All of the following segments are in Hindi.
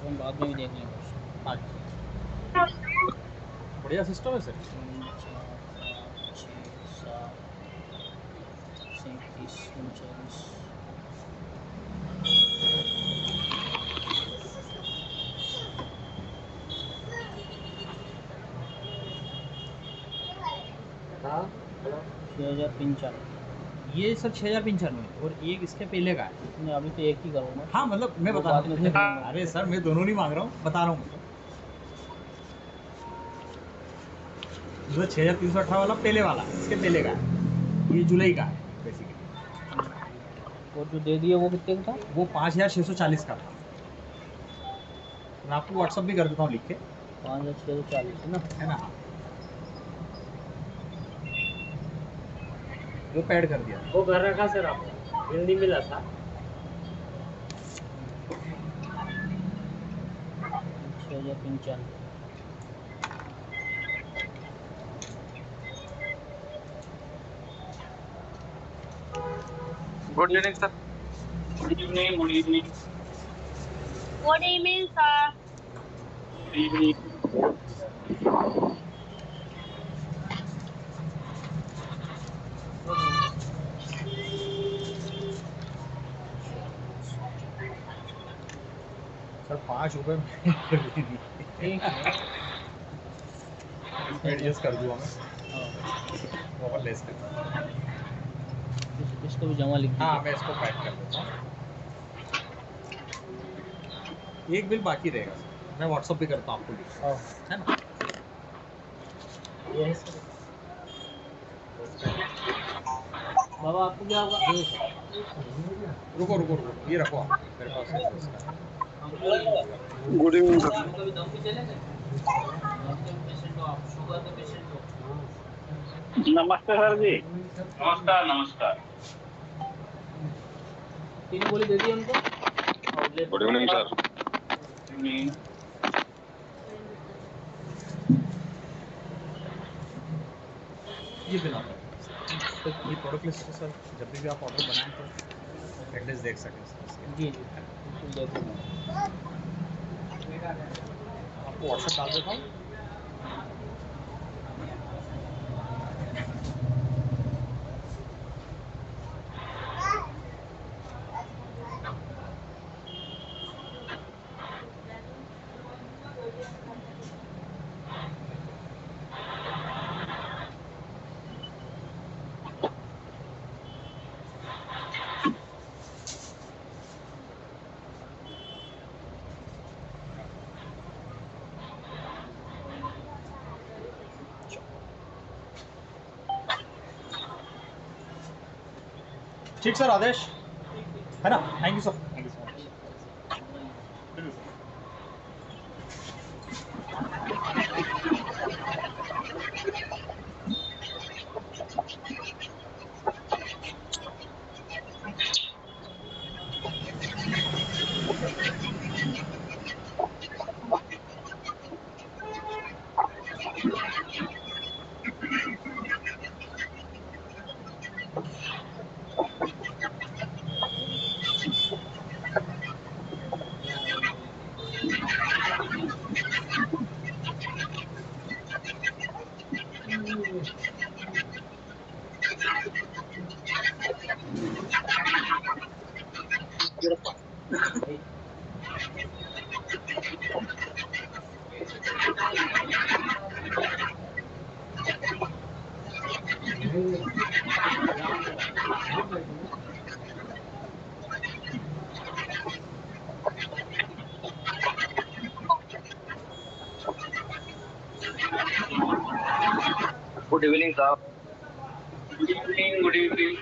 हम बाद में भी देख लेंगे उसको। अच्छा, बढ़िया सिस्टम है सर। 3 4 5 6 7 37 39। हाँ 6095। ये सर 6095 और एक इसके पहले का है। नहीं, अभी तो एक ही करूँगा। हाँ मतलब मैं वो बता बाद रहा में कर हूँ। लूँगा। अरे सर मैं दोनों नहीं मांग रहा हूँ, बता रहा हूँ। जो 6318 वाला पहले वाला, इसके पहले का है, ये जुलाई का है बेसिकली। और जो दे दिया वो कितने का था? वो 5640 का था। मैं आपको व्हाट्सअप भी कर देता हूँ लिख के, 5640 है ना? है ना। वो पैड कर दिया। वो घर रखा सर आपने, बिल नहीं मिला था। 6095। Good evening sir. Good evening, good evening, good evening sir. Good evening. Sir 5 रुपए में कर देंगे। ठीक है। इसमें एडजस्ट कर दूंगा मैं, हाँ, ओवर लेस कर। इसको भी जमा लिख हाँ दीजिए। मैं इसको पैक कर देता हूँ। एक बिल बाकी रहेगा सर, मैं व्हाट्सअप भी करता हूँ आपको लिख, हाँ, है ना। ये है सर। बाबा आपको क्या होगा? दो सर। रुको रुको रुको, ये रखो आप मेरे पास है इसका। Good evening sir. कभी दम भी चले गए? दम के पेशेंट हो आप, शुगर के पेशेंट हो? नमस्ते सर जी। नमस्कार नमस्कार। 3 गोली दे दी उनको। Good evening sir. इवनिंग। ये बिल आप तो ये प्रोडक्ट लिस्ट सर, जब भी आप ऑर्डर बनाएं तो एड्रेस देख सकें सर इसके। जी जी, बिल्कुल दे दूँगा। आपको व्हाट्सएप डाल देता हूँ। ठीक सर आदेश, है ना। Thank you sir, thank you so much. Good evening साहब। Good evening, good evening.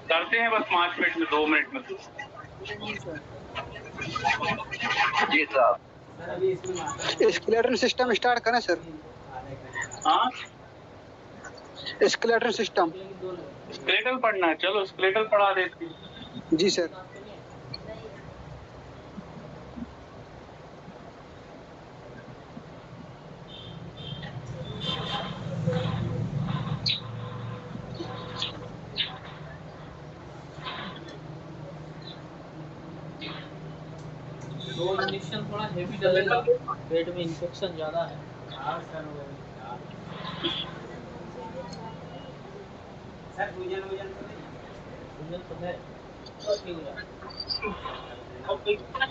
करते हैं बस 5 मिनट में, 2 मिनट में। जी साहब। स्केलेटन सिस्टम स्टार्ट करें सर। हाँ, स्केलेटन सिस्टम। स्केलेटल पढ़ना है, चलो स्केलेटल पढ़ा देते हैं। जी सर। दो इंजेक्शन थोड़ा हेवी डलेगा, पेट में इन्फेक्शन ज़्यादा है। सर वजन तो नहीं वजन तो है, ठीक है।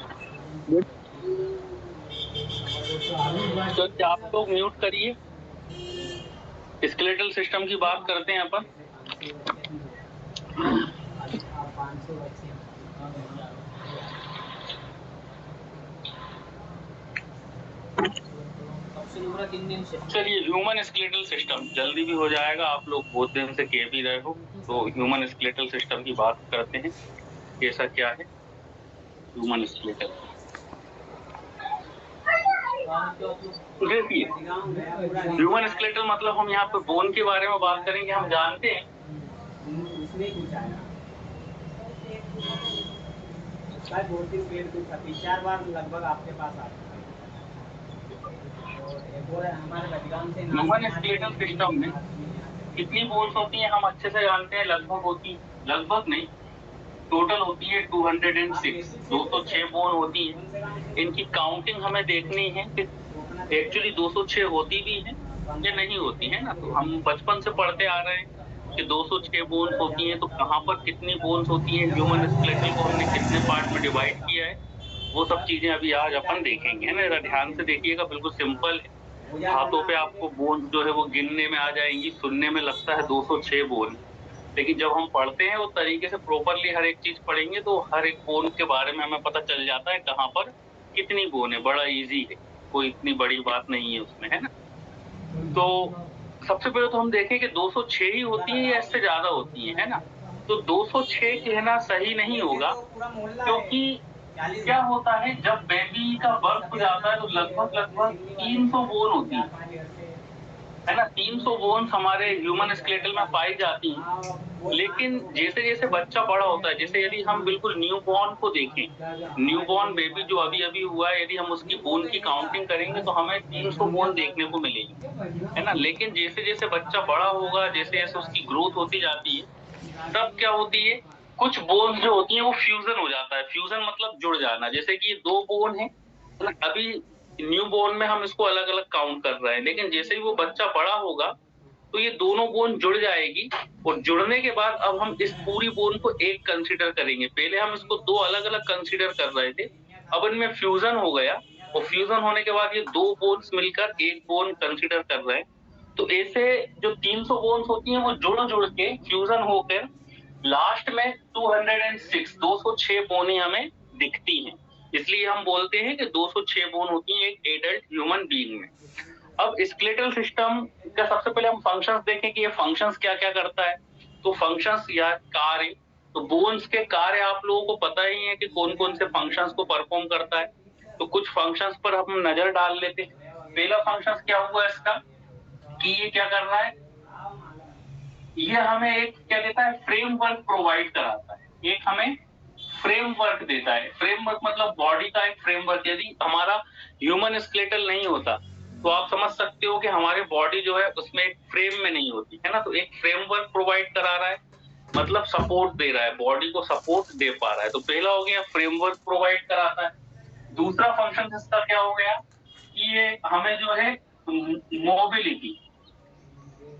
तो क्या आप लोग म्यूट करिए, स्केलेटल सिस्टम की बात करते हैं अपन। 500 वैक्सीन पूरा 3 दिन से। चलिए, ह्यूमन स्केलेटल सिस्टम जल्दी भी हो जाएगा, आप लोग बहुत दिन से कह भी रहे हो, तो ह्यूमन स्केलेटल सिस्टम की बात करते हैं। कैसा क्या है ह्यूमन स्केलेटल? देखिए, ह्यूमन स्केलेटल मतलब हम यहाँ पे बोन के बारे में बात करेंगे। हम जानते हैं उसमें कुछ आया भाई, 2-3 पेड़ कुछ 4 बार लगभग आपके पास आता है। और हमारे बजगाम से ह्यूमन स्केलेटल सिस्टम में कितनी बोन्स होती हैं हम अच्छे से जानते हैं। लगभग नहीं, टोटल होती है 206, 206 बोन होती है। इनकी काउंटिंग हमें देखनी है कि एक्चुअली 206 होती भी है या नहीं होती है ना। तो हम बचपन से पढ़ते आ रहे हैं कि 206 बोन्स होती हैं, तो कहाँ पर कितनी बोन्स होती हैं, ह्यूमन स्केलेटल को हमने कितने पार्ट में डिवाइड किया है, वो सब चीजें अभी आज अपन देखेंगे, है ना। जरा ध्यान से देखिएगा, बिल्कुल सिंपल है। हाथों पे आपको बोन जो है वो गिनने में आ जाएंगी। सुनने में लगता है 206 बोन, लेकिन जब हम पढ़ते हैं वो तरीके से प्रॉपरली हर एक चीज पढ़ेंगे तो हर एक बोन के बारे में हमें पता चल जाता है कहाँ पर कितनी बोन है। बड़ा इजी है, कोई इतनी बड़ी बात नहीं है उसमें, है ना। तो सबसे पहले तो हम देखें कि 206 ही होती है या इससे ज्यादा होती है ना। तो 206 कहना सही नहीं होगा, क्योंकि क्या होता है जब बेबी का बर्थ हो जाता है तो लगभग 300 बोन होती है ना। 300 बोन्स हमारे ह्यूमन स्केलेटल में पाई जाती हैं। लेकिन जैसे जैसे बच्चा बड़ा होता है, जैसे यदि हम बिल्कुल न्यू बॉर्न को देखें, न्यू बॉर्न बेबी जो अभी अभी हुआ है, यदि हम उसकी बोन की काउंटिंग करेंगे तो हमें 300 बोन देखने को मिलेगी, है ना। लेकिन जैसे जैसे बच्चा बड़ा होगा, जैसे जैसे उसकी ग्रोथ होती जाती है, तब क्या होती है, कुछ बोन जो होती है वो फ्यूजन हो जाता है। फ्यूजन मतलब जुड़ जाना। जैसे कि ये 2 बोन है, अभी न्यू बोर्न में हम इसको अलग अलग काउंट कर रहे हैं, लेकिन जैसे ही वो बच्चा बड़ा होगा तो ये दोनों बोन जुड़ जाएगी, और जुड़ने के बाद अब हम इस पूरी बोन को एक कंसीडर करेंगे। पहले हम इसको 2 अलग अलग कंसीडर कर रहे थे, अब इनमें फ्यूजन हो गया, और फ्यूजन होने के बाद ये 2 बोन्स मिलकर एक बोन कंसीडर कर रहे हैं। तो ऐसे जो 300 बोन्स होती हैं वो जुड़ के फ्यूजन होकर लास्ट में 206 बोनें हमें दिखती हैं। इसलिए हम बोलते हैं कि 206 बोन होती हैं एक एडल्ट ह्यूमन बीइंग में। अब स्केलेटल सिस्टम का सबसे पहले हम फंक्शंस देखें कि ये फंक्शंस क्या क्या करता है। तो फंक्शंस या कार्य, तो बोन्स के कार्य आप लोगों को पता ही है कि कौन कौन से फंक्शंस को परफॉर्म करता है। तो कुछ फंक्शंस पर हम नजर डाल लेते हैं। पहला फंक्शन क्या हुआ इसका कि ये क्या कर रहा है, ये हमें एक क्या देता है, फ्रेमवर्क प्रोवाइड कराता है। एक हमें फ्रेमवर्क देता है। फ्रेमवर्क मतलब बॉडी का एक फ्रेमवर्क। यदि हमारा ह्यूमन स्केलेटल नहीं होता तो आप समझ सकते हो कि हमारी बॉडी जो है उसमें एक फ्रेम में नहीं होती, है ना। तो एक फ्रेमवर्क प्रोवाइड करा रहा है, मतलब सपोर्ट दे रहा है, बॉडी को सपोर्ट दे पा रहा है। तो पहला हो गया फ्रेमवर्क प्रोवाइड कराता है। दूसरा फंक्शन इसका क्या हो गया कि ये हमें जो है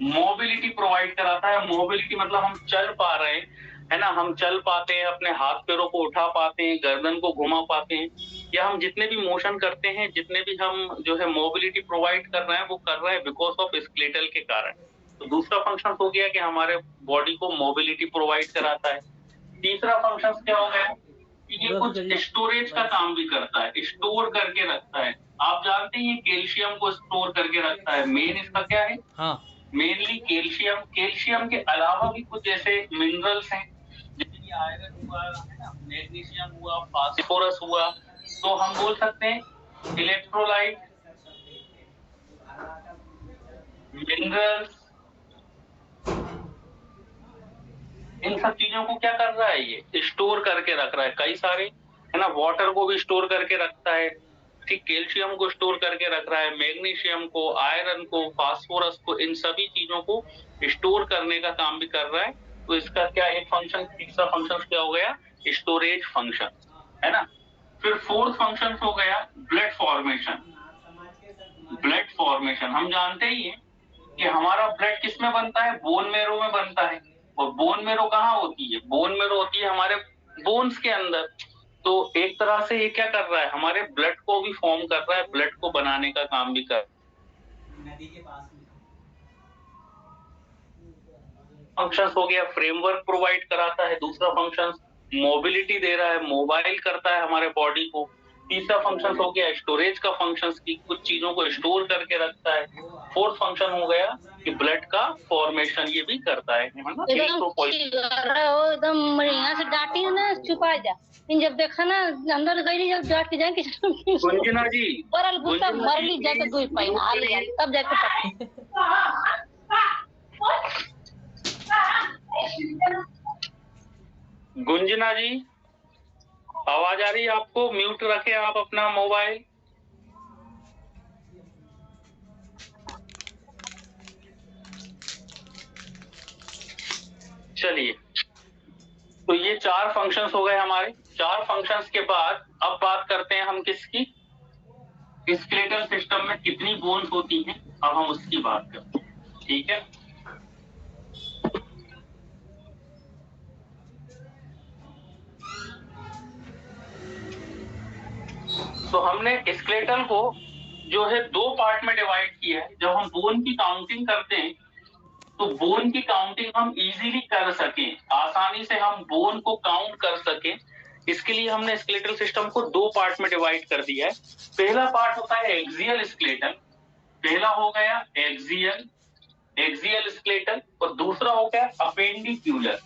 मोबिलिटी प्रोवाइड कराता है। मोबिलिटी मतलब हम चल पा रहे हैं, है ना। हम चल पाते हैं, अपने हाथ पैरों को उठा पाते हैं, गर्दन को घुमा पाते हैं, या हम जितने भी मोशन करते हैं, जितने भी हम जो है मोबिलिटी प्रोवाइड कर रहे हैं, वो कर रहे हैं बिकॉज ऑफ स्केलेटल के कारण। तो दूसरा फंक्शन हो गया कि हमारे बॉडी को मोबिलिटी प्रोवाइड कराता है। तीसरा फंक्शन क्या हो गया कि ये कुछ स्टोरेज का काम भी करता है, स्टोर करके रखता है। आप जानते हैं ये कैल्शियम को स्टोर करके रखता है। मेन इसका क्या है, हाँ, मेनली कैल्शियम। कैल्शियम के अलावा भी कुछ ऐसे मिनरल्स हैं, जैसे कि आयरन हुआ, है ना, मैग्नीशियम हुआ, फास्फोरस हुआ। तो हम बोल सकते हैं इलेक्ट्रोलाइट, मिनरल्स, इन सब चीजों को क्या कर रहा है, ये स्टोर करके रख रहा है। कई सारे, है ना, वाटर को भी स्टोर करके रखता है, ठीक, कैल्शियम को स्टोर करके रख रहा है, मैग्नीशियम को, आयरन को, फास्फोरस को, इन सभी चीजों को स्टोर करने का काम भी कर रहा है। तो इसका क्या एक फंक्शन, तीसरा फंक्शन क्या हो गया, स्टोरेज फंक्शन, है ना। फिर फोर्थ फंक्शन हो गया ब्लड फॉर्मेशन। ब्लड फॉर्मेशन हम जानते ही हैं कि हमारा ब्लड किस में बनता है, बोन मेरो में बनता है। और बोन मेरो कहाँ होती है, बोन मेरो होती है हमारे बोन्स के अंदर। तो एक तरह से ये क्या कर रहा है, हमारे ब्लड को भी फॉर्म कर रहा है, ब्लड को बनाने का काम भी कर। नदी के पास में फंक्शंस हो गया, फ्रेमवर्क प्रोवाइड कराता है। दूसरा फंक्शन मोबिलिटी दे रहा है, मोबाइल करता है हमारे बॉडी को। तीसरा फंक्शन हो गया स्टोरेज का फंक्शंस की, कुछ चीजों को स्टोर करके रखता है। फोर्थ फंक्शन हो गया कि ब्लड का फॉर्मेशन ये भी करता है ना। एकदम यहाँ से डांटी ना छुपा जा, जब देखा ना अंदर गई जब डांट के जाए गुंजना जी परल गुस्सा मरली जाके दुई पाई हाल यार तब जाके गुंजना जी आवाज आ रही है आपको? म्यूट रखें आप अपना मोबाइल। चलिए, तो ये 4 फंक्शंस हो गए हमारे। 4 फंक्शंस के बाद अब बात करते हैं हम किसकी, स्केलेटल सिस्टम में कितनी बोन्स होती हैं, अब हम उसकी बात करते हैं। ठीक है, तो हमने स्केलेटल को जो है 2 पार्ट में डिवाइड किया है। जब हम बोन की काउंटिंग करते हैं तो बोन की काउंटिंग हम इजीली कर सकें, आसानी से हम बोन को काउंट कर सकें, इसके लिए हमने स्केलेटल सिस्टम को 2 पार्ट में डिवाइड कर दिया है। पहला पार्ट होता है एक्सियल स्केलेटल, पहला हो गया एक्सियल स्केलेटल, और दूसरा हो गया अपेंडिक्यूलर।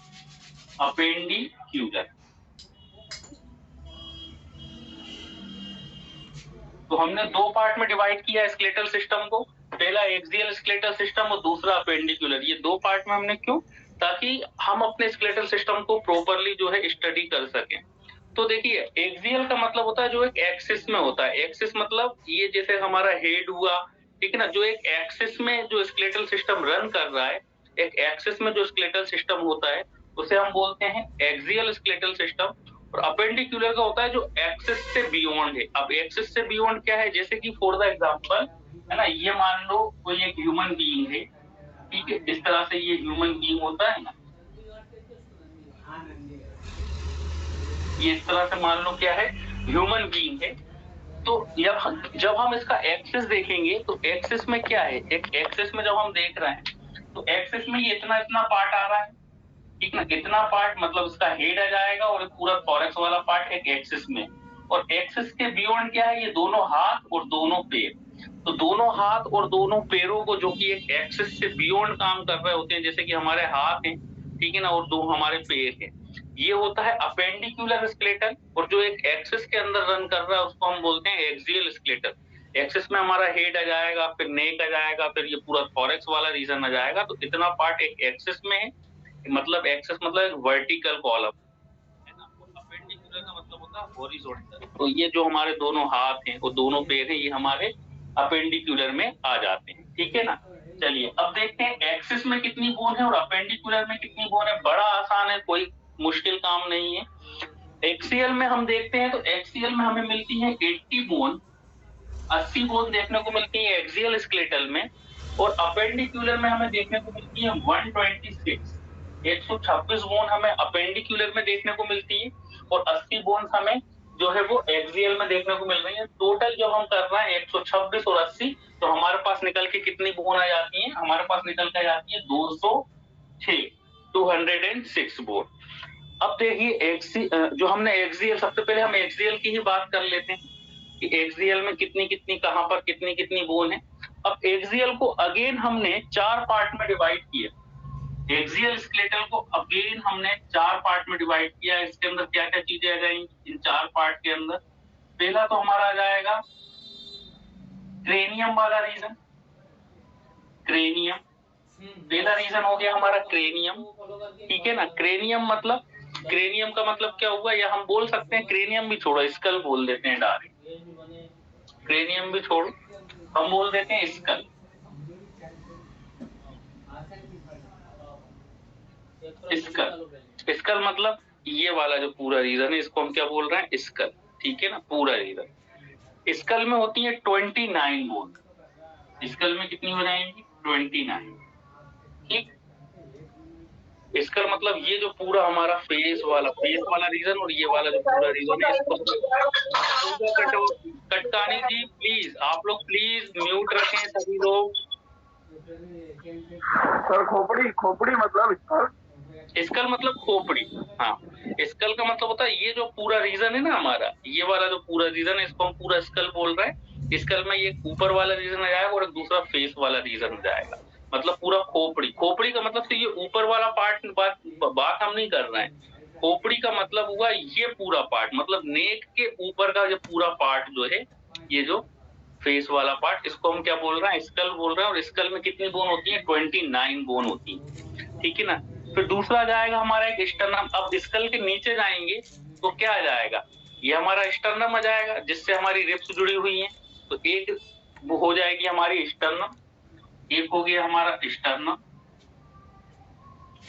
तो हमने 2 पार्ट में डिवाइड किया स्केलेटल सिस्टम को, पहला एक्सियल स्केलेटल सिस्टम और दूसरा अपेंडिकुलर। ये 2 पार्ट में हमने क्यों, ताकि हम अपने स्केलेटल सिस्टम को प्रॉपर्ली जो है स्टडी कर सकें। तो देखिए, एक्सियल का मतलब होता है जो एक एक्सिस में होता है। एक्सिस मतलब ये जैसे हमारा हेड हुआ, ठीक है ना, जो एक एक्सिस में जो स्केलेटल सिस्टम रन कर रहा है, एक एक्सिस में जो स्केलेटल सिस्टम होता है उसे हम बोलते हैं एक्सियल स्केलेटल सिस्टम। और अपेंडिकुलर का होता है जो एक्सिस से बियॉन्ड है। अब एक्सिस से बियॉन्ड क्या है, जैसे कि फॉर द एग्जांपल है ना, ये मान लो कोई एक ह्यूमन बीइंग है, ठीक है, इस तरह से ये ह्यूमन बीइंग होता है ना, ये इस तरह से मान लो क्या है, ह्यूमन बीइंग है। तो जब हम इसका एक्सिस देखेंगे तो एक्सिस में क्या है, एक एक्सिस में जब हम देख रहे हैं तो एक्सिस में ये इतना इतना पार्ट आ रहा है, ठीक ना, इतना पार्ट मतलब इसका हेड आ जाएगा और पूरा थॉरैक्स वाला पार्ट एक एक्सिस में। और एक्सिस के बियॉन्ड क्या है, ये दोनों हाथ और दोनों पैर। तो दोनों हाथ और दोनों पैरों को जो कि एक एक्सिस से बियॉन्ड काम कर रहे होते हैं, जैसे कि हमारे हाथ हैं, ठीक है ना, और 2 हमारे पैर हैं, ये होता है अपेंडिकुलर स्केलेटल। और जो एक एक्सिस के अंदर रन कर रहा है उसको हम बोलते हैं एक्सियल स्केलेटल। एक्सिस में हमारा हेड आ जाएगा, फिर नेक आ जाएगा, फिर ये पूरा थॉरैक्स वाला रीजन आ जाएगा। तो इतना पार्ट एक एक्सिस में है, मतलब एक्सिस मतलब एक वर्टिकल कॉलम है ना, और अपेंडिकुलर का मतलब होता है हॉरिजॉन्टल। तो ये जो हमारे दोनों हाथ हैं और दोनों पैर हैं, ये हमारे अपेंडिकुलर में आ जाते हैं, ठीक है ना। चलिए अब देखते हैं एक्सिस में कितनी बोन है और अपेंडिकुलर में कितनी बोन है। बड़ा आसान है, कोई मुश्किल काम नहीं है। एक्सियल में हम देखते हैं तो एक्सियल में हमें मिलती है 80 बोन, 80 बोन देखने को मिलती है एक्सियल स्केलेटल में। और अपेंडिकुलर में हमें देखने को मिलती है 126, 126 बोन हमें अपेंडिकुलर में देखने को मिलती है, और 80 बोन हमें जो है वो एक्सियल में देखने को मिल रही है। टोटल जब हम कर रहे हैं 126 और 80, तो हमारे पास निकल के कितनी बोन आ जाती है, हमारे पास निकल के जाती है 206, 206 बोन। अब देखिए जो हमने एक्सियल, सबसे पहले हम एक्सियल की ही बात कर लेते हैं कि एक्सियल में कितनी कितनी, कहां पर कितनी कितनी बोन है। अब एक्सियल को अगेन हमने 4 पार्ट में डिवाइड किया। एक्सियल स्केलेटल को अगेन हमने 4 पार्ट में डिवाइड किया। इसके अंदर क्या क्या चीजें आ जाएंगी इन 4 पार्ट के अंदर? पहला तो हमारा आ जाएगा क्रेनियम वाला रीजन, क्रेनियम पहला रीजन हो गया हमारा क्रेनियम, ठीक है ना। क्रेनियम मतलब, क्रेनियम का मतलब क्या हुआ, या हम बोल सकते हैं क्रेनियम भी छोड़ो, स्कल बोल देते हैं डायरेक्ट। क्रेनियम भी छोड़ो, हम बोल देते हैं स्कल। स्कल मतलब ये वाला जो पूरा रीजन है, इसको हम क्या बोल रहे हैं, स्कल। ठीक है ना, पूरा रीजन। स्कल में होती है 29 बोन। स्कल में कितनी हो जाएंगी? 29। ठीक, स्कल मतलब ये जो पूरा हमारा फेस वाला रीजन और ये वाला जो पूरा रीजन है, इसको कटकानी जी प्लीज, आप लोग प्लीज म्यूट रखें सभी लोग। सर खोपड़ी मतलब स्कल मतलब खोपड़ी। हाँ, स्कल का मतलब होता है ये जो पूरा रीजन है ना हमारा, ये वाला जो पूरा रीजन है, इसको हम पूरा स्कल बोल रहे हैं। स्कल में ये ऊपर वाला रीजन आ जाएगा और एक दूसरा फेस वाला रीजन जाएगा, मतलब पूरा खोपड़ी। खोपड़ी का मतलब से ये ऊपर वाला पार्ट बात हम नहीं कर रहे हैं। खोपड़ी का मतलब हुआ ये पूरा पार्ट, मतलब नेक के ऊपर का जो पूरा पार्ट जो है, ये जो फेस वाला पार्ट, इसको हम क्या बोल रहे हैं? स्कल बोल रहे हैं। और स्कल में कितनी बोन होती है? 29 बोन होती है, ठीक है ना। फिर दूसरा जाएगा हमारा एक स्टर्नम। अब स्कल के नीचे जाएंगे तो क्या आ जाएगा? ये हमारा स्टर्नम आ जाएगा, जिससे हमारी रिब्स जुड़ी हुई हैं। तो एक वो हो जाएगी हमारी स्टर्नम, एक हो गया हमारा स्टर्नम।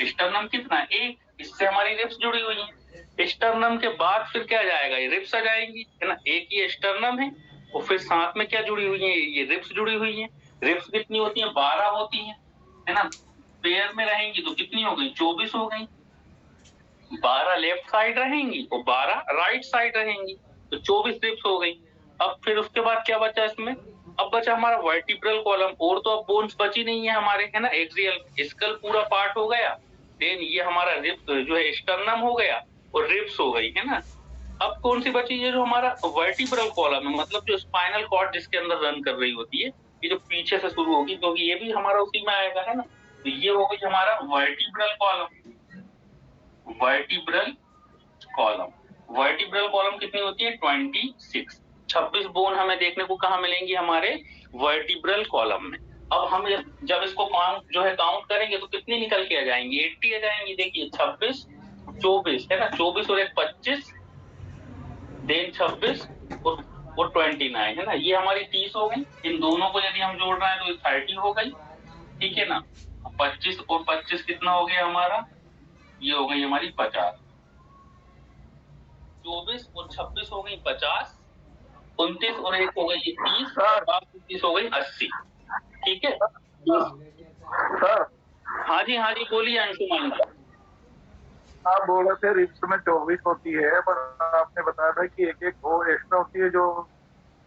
स्टर्नम कितना? एक, इससे हमारी रिब्स जुड़ी हुई है। स्टर्नम के बाद फिर क्या जाएगा? ये रिब्स आ जाएंगी, है ना। एक ये स्टर्नम है और फिर साथ में क्या जुड़ी हुई है? ये रिब्स जुड़ी हुई है। रिब्स कितनी होती है? 12 होती है ना। पेयर में रहेंगी तो कितनी हो गई? 24 हो गई। 12 लेफ्ट साइड रहेंगी और 12 राइट साइड रहेंगी, तो 24 रिब्स हो गई। अब फिर उसके बाद क्या बचा इसमें? अब बचा हमारा वर्टिब्रल कॉलम। और तो अब बोन्स बची नहीं है हमारे, है ना। एक्सियल स्कल पूरा पार्ट हो गया, देन ये हमारा रिब्स जो है स्टर्नम हो गया और रिब्स हो गई, है ना। अब कौन सी बची? ये जो हमारा वर्टिब्रल कॉलम है, मतलब जो स्पाइनल कॉर्ड जिसके अंदर रन कर रही होती है, ये जो पीछे से शुरू होगी, क्योंकि ये भी हमारा उसी में आएगा, है ना। तो ये हो गई हमारा vertebral column. Vertebral column, vertebral column कितनी होती है? 26। 26 बोन हमें देखने को कहाँ मिलेंगी? हमारे वर्टिब्रल कॉलम में। अब हम जब इसको काउंट करेंगे तो कितनी निकल के आ जाएंगी? 80 आ जाएंगी। देखिए 26, 24, है ना। 24 और एक 25, देन 26 और 29, है ना। ये हमारी 30 हो गई। इन दोनों को यदि हम जोड़ रहे हैं तो 30 हो गई, ठीक है ना। 25 और 25 कितना हो गया हमारा? ये हो गई हमारी 50। 24 और 26 हो गई 50, 29 और एक हो गई 30, 30 हो गई 80, ठीक है सर। हाँ जी बोलिए अंशुमान जी। आप बोल रहे थे रिब्स में 24 होती है, पर आपने बताया था कि एक वो एक्स्ट्रा होती है जो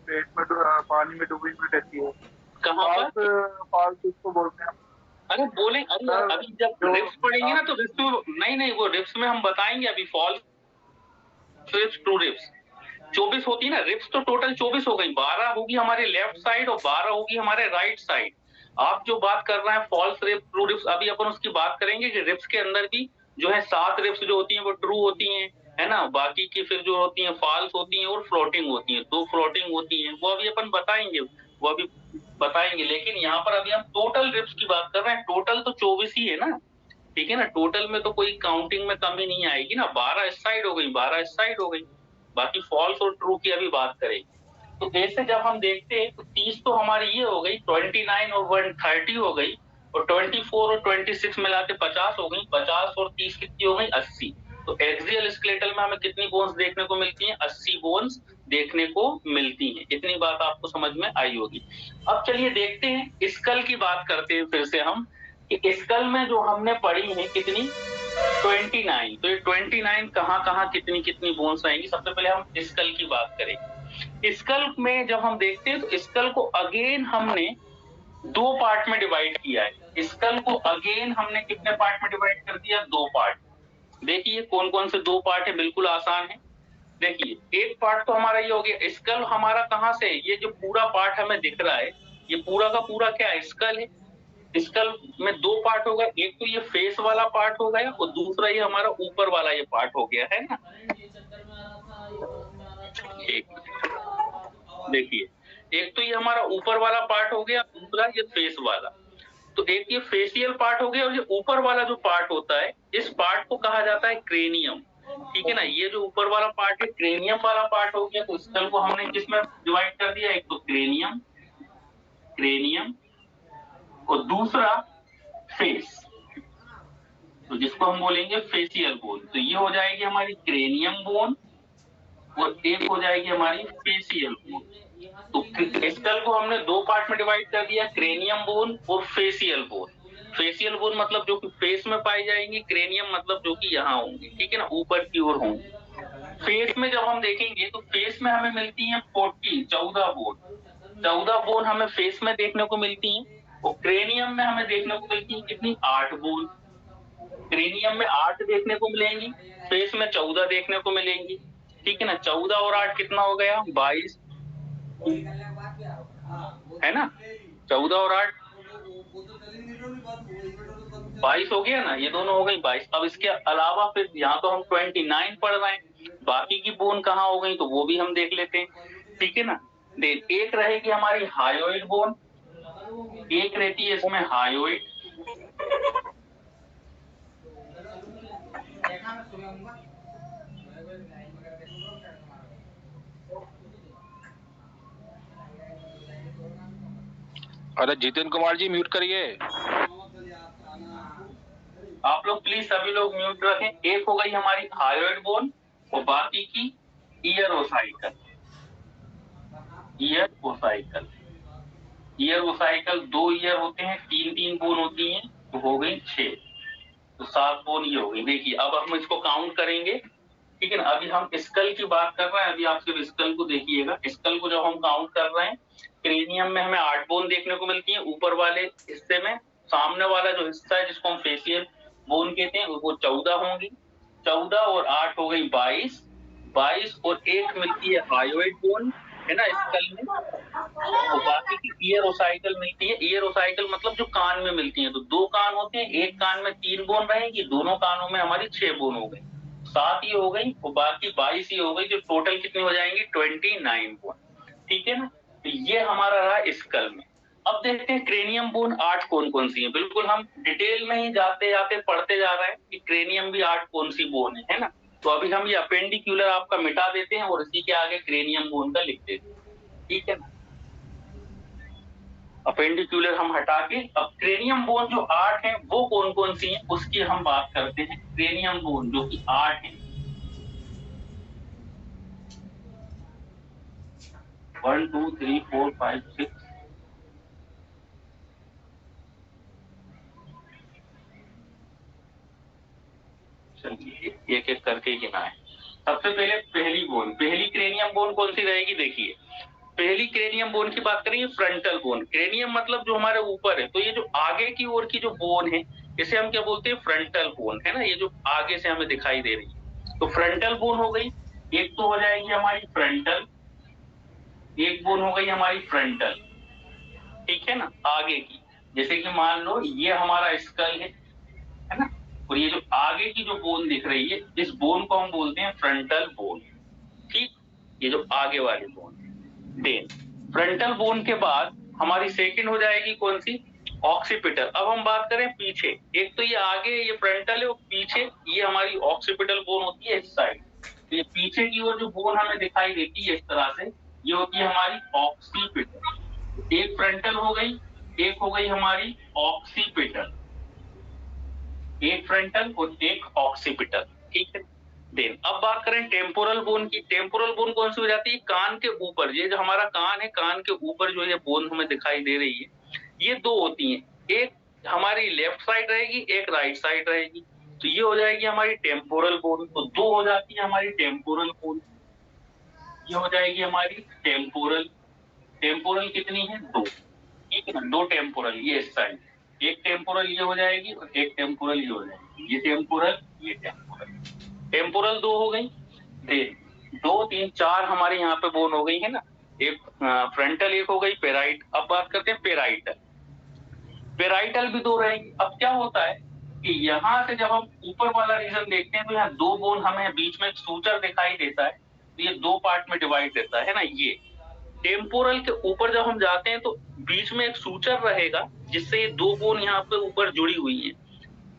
पेट में पानी में डूबी हुई रहती है। कहाँ पर? फाल्स उसको बोलते हैं। अरे बोले, अरे अभी जब रिब्स पढ़ेंगे ना तो रिब्स में नहीं वो रिब्स में हम बताएंगे अभी। फॉल्स रिब्स, ट्रू रिब्स 24 होती है ना। रिब्स तो टोटल 24 हो गई। 12 होगी हमारे लेफ्ट साइड और 12 होगी हमारे राइट साइड। आप जो बात कर रहे हैं फॉल्स रिब्स, ट्रू रिब्स, अभी अपन उसकी बात करेंगे कि रिब्स के अंदर भी जो है 7 रिब्स जो होती हैं वो ट्रू होती हैं, है ना। बाकी की फिर जो होती हैं फॉल्स होती हैं और फ्लोटिंग होती हैं। 2 फ्लोटिंग होती हैं, वो अभी अपन बताएंगे, वो अभी बताएंगे। लेकिन यहाँ पर अभी हम टोटल रिब्स की बात कर रहे हैं। टोटल तो 24 ही है ना, ठीक है ना। टोटल में तो कोई काउंटिंग में कमी नहीं आएगी ना। 12 इस साइड हो गई, 12 इस साइड हो गई। बाकी फॉल्स और ट्रू की अभी बात करेंगे। तो ऐसे जब हम देखते हैं तो 30 तो हमारी ये हो गई, 29 और 30 हो गई, और 24 और 26 मिला के 50 हो गई। 50 और 30 कितनी हो गई? 80। तो एक्सियल स्केलेटल में हमें कितनी बोन्स देखने को मिलती हैं? 80 बोन्स देखने को मिलती हैं। इतनी बात आपको समझ में आई होगी। अब चलिए देखते हैं, स्कल की बात करते हैं फिर से हम, कि स्कल में जो हमने पढ़ी है कितनी? 29। तो ये 29 कहाँ कितनी बोन्स आएंगी? सबसे पहले हम स्कल की बात करें। स्कल में जब हम देखते हैं तो स्कल को अगेन हमने 2 पार्ट में डिवाइड किया है। स्कल को अगेन हमने कितने पार्ट में डिवाइड कर दिया? 2 पार्ट। देखिए कौन से 2 पार्ट है, बिल्कुल आसान है। देखिए एक पार्ट तो हमारा ये हो गया, स्कल हमारा कहाँ से? ये जो पूरा पार्ट हमें दिख रहा है, ये पूरा का पूरा क्या है? स्कल है। स्कल में 2 पार्ट हो गए, एक तो ये फेस वाला पार्ट हो गया और दूसरा ये हमारा ऊपर वाला ये पार्ट हो गया, है ना। देखिए एक तो ये हमारा ऊपर वाला पार्ट हो गया, दूसरा ये फेस वाला। तो एक ये फेशियल पार्ट हो गया और ये ऊपर वाला जो पार्ट होता है, इस पार्ट को कहा जाता है क्रेनियम, ठीक है ना। ये जो ऊपर वाला पार्ट है क्रेनियम वाला पार्ट हो गया। तो स्कल को हमने किसमें डिवाइड कर दिया? एक तो क्रेनियम और दूसरा फेस, तो जिसको हम बोलेंगे फेशियल बोन। तो ये हो जाएगी हमारी क्रेनियम बोन वो एक हो जाएगी हमारी फेसियल बोन। तो स्कल को हमने दो पार्ट में डिवाइड कर दिया, क्रेनियम बोन और फेसियल बोन। फेसियल बोन मतलब जो कि फेस में पाई जाएंगी, क्रेनियम मतलब जो कि यहाँ होंगे, ठीक है ना, ऊपर की ओर होंगे। फेस में जब हम देखेंगे तो फेस में हमें मिलती है 14 बोन। 14 बोन हमें फेस में देखने को मिलती हैं, और क्रेनियम में हमें देखने को मिलती है कितनी, 8 बोन। क्रेनियम में 8 देखने को मिलेंगी, फेस में 14 देखने को मिलेंगी, ठीक है ना। 14 और 8 कितना हो गया, 22, है ना। 14 और 8 22 हो गया ना, ये दोनों हो गई 22। अब इसके अलावा फिर यहाँ तो हम 29 पढ़ रहे हैं, बाकी की बोन कहाँ हो गई तो वो भी हम देख लेते हैं, ठीक है ना। देन एक रहेगी हमारी हायोइड बोन, एक रहती है इसमें हायोइड। अरे जितिन कुमार जी म्यूट करिए। आप लोग प्लीज सभी लोग म्यूट रखें। एक हो गई हमारी हायोइड बोन और बाकी की ईयर ओसाइकल। ईयर ओसाइकल, ईयर ओसाइकल 2 ईयर होते हैं, 3 बोन होती हैं, तो हो गई 6, तो 7 बोन ये हो गई। देखिए अब हम इसको काउंट करेंगे, ठीक है ना। अभी हम स्कल की बात कर रहे हैं, अभी आप सिर्फ स्कल को देखिएगा। स्कल को जब हम काउंट कर रहे हैं, क्रेनियम में हमें 8 बोन देखने को मिलती है ऊपर वाले हिस्से में। सामने वाला जो हिस्सा है जिसको हम फेसियल बोन कहते हैं वो 14 होंगी। 14 और 8 हो गई 22, 22 और 1 मिलती है हायोइड बोन, है ना, स्कल में। तो बाकी की ईयर ओसाइकल मिलती है। ईयर ओसाइकल मतलब जो कान में मिलती है, तो 2 कान होते हैं, एक कान में 3 बोन रहेंगी, दोनों कानों में हमारी 6 बोन हो गई, 7 ही हो गई, और बाकी 22 ही हो गई, जो टोटल कितनी हो जाएंगी, 29 बोन, ठीक है ना। तो ये हमारा रहा स्कल में। अब देखते हैं क्रेनियम बोन 8 कौन कौन सी है। बिल्कुल हम डिटेल में ही जाते जाते पढ़ते जा रहे हैं कि क्रेनियम भी 8 कौन सी बोन है ना। तो अभी हम ये अपेंडिक्यूलर आपका मिटा देते हैं और इसी के आगे क्रेनियम बोन का लिख देते हैं, ठीक है ना। अपेंडिक्यूलर हम हटा के अब क्रेनियम बोन जो 8 है वो कौन कौन सी है उसकी हम बात करते हैं। क्रेनियम बोन जो कि 8 है, 1 2 3 4 5 6, चलिए एक एक करके गिनाएं। सबसे पहले पहली बोन, पहली क्रेनियम बोन कौन सी रहेगी, देखिए पहली क्रेनियम बोन की बात करेंगे, फ्रंटल बोन। क्रेनियम मतलब जो हमारे ऊपर है, तो ये जो आगे की ओर की जो बोन है इसे हम क्या बोलते हैं, फ्रंटल बोन, है ना, ये जो आगे से हमें दिखाई दे रही है। तो फ्रंटल बोन हो गई, एक तो हो जाएगी हमारी फ्रंटल, एक बोन हो गई हमारी फ्रंटल, ठीक है ना, आगे की। जैसे कि मान लो ये हमारा स्कल है ना, और ये जो आगे की जो बोन दिख रही है इस बोन को हम बोलते हैं फ्रंटल बोन, ठीक, ये जो आगे वाली बोन है। देन फ्रंटल बोन के बाद हमारी सेकंड हो जाएगी कौन सी, ऑक्सीपिटल। अब हम बात करें पीछे, एक तो ये आगे ये फ्रंटल है और पीछे ये हमारी ऑक्सीपिटल बोन होती है इस साइड। तो ये पीछे की ओर जो बोन हमें दिखाई देती है इस तरह से, ये होती है हमारी ऑक्सीपिटल। एक फ्रंटल हो गई, एक हो गई हमारी ऑक्सीपिटल, एक फ्रंटल और एक ऑक्सीपिटल, ठीक है। देन अब बात करें टेम्पोरल बोन की। टेम्पोरल बोन कौन सी हो जाती है, कान के ऊपर, ये जो हमारा कान है, कान के ऊपर जो ये बोन हमें दिखाई दे रही है, ये 2 होती हैं, एक हमारी लेफ्ट साइड रहेगी, एक राइट साइड रहेगी। तो ये हो जाएगी हमारी टेम्पोरल बोन। तो 2 हो जाती है हमारी टेम्पोरल बोन, ये हो जाएगी हमारी टेम्पोरल। टेम्पोरल कितनी है, 2, ठीक है ना, 2 टेम्पोरल, ये इस साइड, एक टेम्पोरल ये हो जाएगी और एक टेम्पोरल ये हो जाएगी, ये टेम्पोरल ये टेम्पोरल। टेम्पोरल 2 हो गई। 2 3 4 हमारे यहाँ पे बोन हो गई है ना, एक फ्रंटल, एक हो गई पेराइट। अब बात करते हैं पेराइटल। पेराइटल भी 2 रहेंगी। अब क्या होता है कि यहाँ से जब हम ऊपर वाला रीजन देखते हैं तो यहाँ 2 बोन हमें बीच में एक सूचर दिखाई देता है, तो ये 2 पार्ट में डिवाइड देता है ना। ये टेम्पोरल के ऊपर जब हम जाते हैं तो बीच में एक सूचर रहेगा जिससे ये 2 बोन यहाँ पे ऊपर जुड़ी हुई है,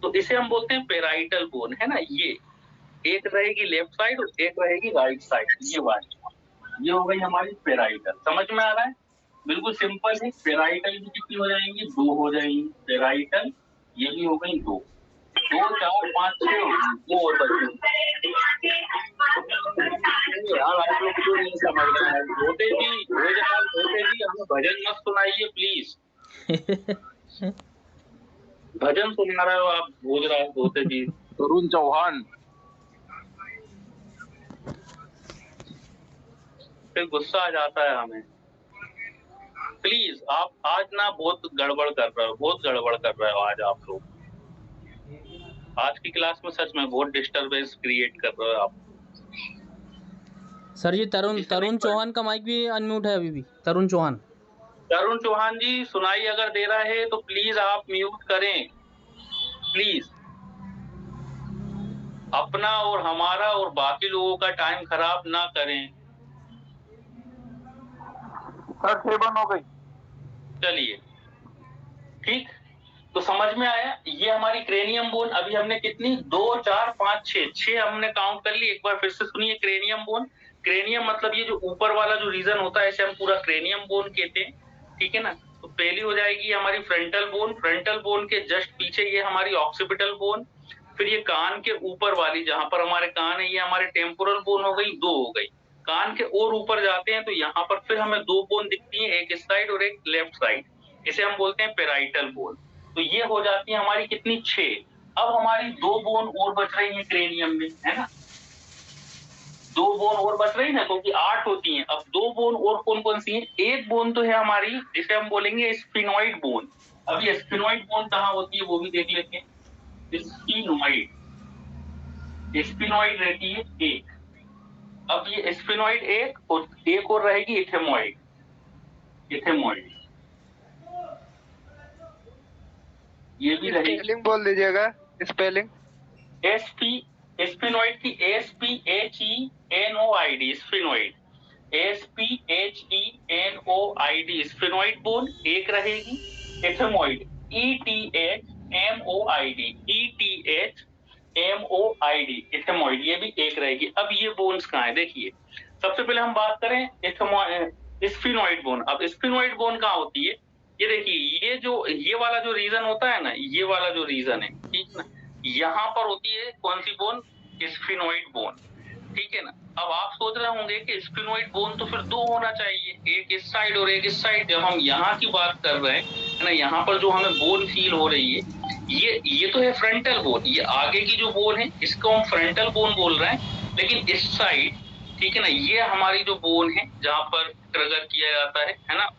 तो इसे हम बोलते हैं पेराइटल बोन, है ना। ये एक रहेगी लेफ्ट साइड और एक रहेगी राइट साइड, ये वाली, ये हो गई हमारी पेराइटल। समझ में आ रहा है, बिल्कुल सिंपल है। पेराइटल भी कितनी हो जाएंगी, 2 हो जाएंगी पेराइटल, ये भी हो गई 2, 2 4 5 6 2 और बची यार। आप लोग क्यों नहीं समझ रहे हैं? धोते जी, धोते जी हमें भजन मत सुनाइए प्लीज। भजन सुना रहे हो आप भोजराज धोते जी। तरुण चौहान। फिर गुस्सा आ जाता है हमें। प्लीज आप आज ना बहुत गड़बड़ कर रहे हो, बहुत गड़बड़ कर रहे हो आज आप लोग। आज की क्लास में सच में बहुत डिस्टरबेंस क्रिएट कर रहे हो आप। सर जी तरुण चौहान का माइक भी अनम्यूट है अभी भी। तरुण चौहान जी सुनाई अगर दे रहा है तो प्लीज आप म्यूट करें प्लीज। अपना और हमारा और बाकी लोगों का टाइम खराब ना करें। सर 6 बंद हो गई। चलिए ठीक, तो समझ में आया। ये हमारी क्रेनियम बोन, अभी हमने कितनी 2 4 5 6 हमने काउंट कर ली। एक बार फिर से सुनिए क्रेनियम बोन। क्रेनियम मतलब ये जो ऊपर वाला जो रीजन होता है इसे हम पूरा क्रेनियम बोन कहते हैं, ठीक है ना। तो पहली हो जाएगी हमारी फ्रंटल बोन। फ्रंटल बोन के जस्ट पीछे ये हमारी ऑक्सीपिटल बोन। फिर ये कान के ऊपर वाली जहां पर हमारे कान है ये हमारे टेम्पोरल बोन हो गई, 2 हो गई। कान के और ऊपर जाते हैं तो यहाँ पर फिर हमें 2 बोन दिखती है, एक इस साइड और एक लेफ्ट साइड। इसे हम बोलते हैं पेराइटल बोन। तो ये हो जाती है हमारी कितनी 6। अब हमारी 2 बोन और बच रही है क्रेनियम में, है ना। 2 बोन और बच रही है क्योंकि 8 होती हैं। अब 2 बोन और कौन कौन सी है? एक बोन तो है हमारी जिसे हम बोलेंगे स्फिनॉइड बोन। अब ये स्फिनॉइड बोन कहाँ होती है वो भी देख लेते हैं। स्फिनॉइड रहती है एक। अब ये स्फिनॉइड एक और रहेगी इथेमॉइड। ये भी रहेगी। स्पेलिंग बोल दीजिएगा, स्पेलिंग। स्फिनॉइड की SPHENOID sphenoid, SPHENOID sphenoid bone एक रहेगी। इथेमॉइड ETHMOID इथेमॉइड ये भी एक रहेगी। अब ये बोन्स कहाँ है देखिए। सबसे पहले हम बात करें स्फिनॉइड बोन। अब स्फिनॉइड बोन कहाँ होती है? ये देखिए, ये वाला जो रीजन होता है ना, ये वाला जो रीजन है, ठीक ना, यहाँ पर होती है कौन सी बोन? स्फिनॉइड बोन, ठीक है ना। अब आप सोच रहे होंगे कि स्फिनॉइड बोन तो फिर 2 होना चाहिए, एक इस साइड और एक इस साइड। जब हम यहाँ की बात कर रहे हैं ना, यहाँ पर जो हमें बोन फील हो रही है ये तो है फ्रंटल बोन। ये आगे की जो बोन है इसको हम फ्रंटल बोन बोल रहे हैं। लेकिन इस साइड, ठीक है ना, ये हमारी जो बोन है जहाँ पर ट्रिगर किया जाता है ना,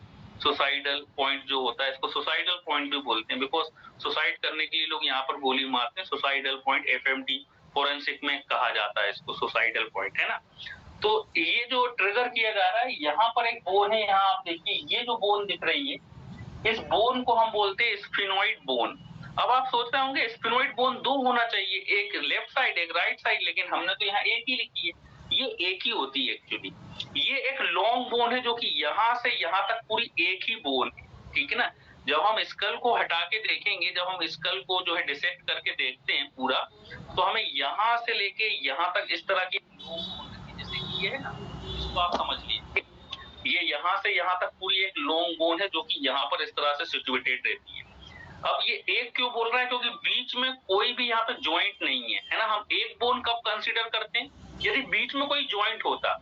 सुसाइडल पॉइंट जो होता है, इसको सुसाइडल पॉइंट भी बोलते हैं बिकॉज सुसाइड करने के लिए लोग यहाँ पर गोली मारते हैं। सुसाइडल पॉइंट FMT फोरेंसिक में कहा जाता है इसको, सुसाइडल पॉइंट, है ना। तो ये जो ट्रिगर किया जा रहा है, यहाँ पर एक बोन है, यहाँ आप देखिए ये जो बोन दिख रही है, इस बोन को हम बोलते हैं स्फिनॉइड बोन। अब आप सोच रहे होंगे स्फिनॉइड बोन 2 होना चाहिए, एक लेफ्ट साइड एक राइट साइड, लेकिन हमने तो यहाँ एक ही लिखी है। ये एक ही होती है एक्चुअली। ये एक लॉन्ग बोन है जो कि यहाँ से यहाँ तक पूरी एक ही बोन है, ठीक है ना। जब हम स्कल को हटा के देखेंगे, जब हम स्कल को जो है डिसेक्ट करके देखते हैं पूरा, तो हमें यहाँ से लेके यहाँ तक इस तरह की जैसे ये है ना, इसको आप समझ लीजिए। ये यहाँ से यहाँ तक पूरी एक लॉन्ग बोन है जो कि यहाँ पर इस तरह से सिचुएटेड रहती है। अब ये एक क्यों बोल रहा है? क्योंकि बीच में कोई भी यहाँ पे जॉइंट नहीं है ना। हम एक बोन कब कंसीडर करते हैं? यदि बीच में कोई जॉइंट होता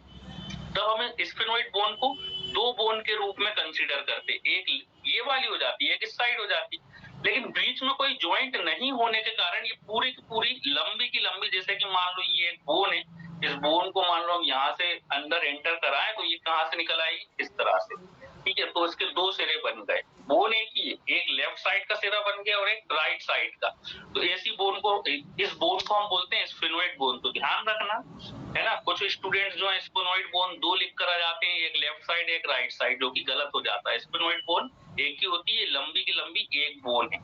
तब हमें स्फिनॉइड बोन को 2 बोन के रूप में कंसीडर करते। एक ये वाली हो जाती है, एक इस साइड हो जाती। लेकिन बीच में कोई जॉइंट नहीं होने के कारण ये पूरी की पूरी लंबी की लंबी, जैसे कि मान लो ये एक बोन है, इस बोन को मान लो हम यहाँ से अंदर एंटर कराएं तो ये कहाँ से निकल आएगी? इस तरह से, ठीक है। तो इसके 2 सिरे बन गए। बोन एक ही है, एक लेफ्ट साइड का सिरा बन गया और एक राइट साइड का। तो ऐसी बोन को, इस बोन को हम बोलते हैं स्फिनॉइड बोन। तो ध्यान रखना, है ना। कुछ स्टूडेंट्स जो है स्फिनॉइड बोन 2 लिख कर आ जाते हैं, एक लेफ्ट साइड एक राइट साइड, जो कि गलत हो जाता है। स्फिनॉइड बोन एक ही होती है, लंबी की लंबी एक बोन है,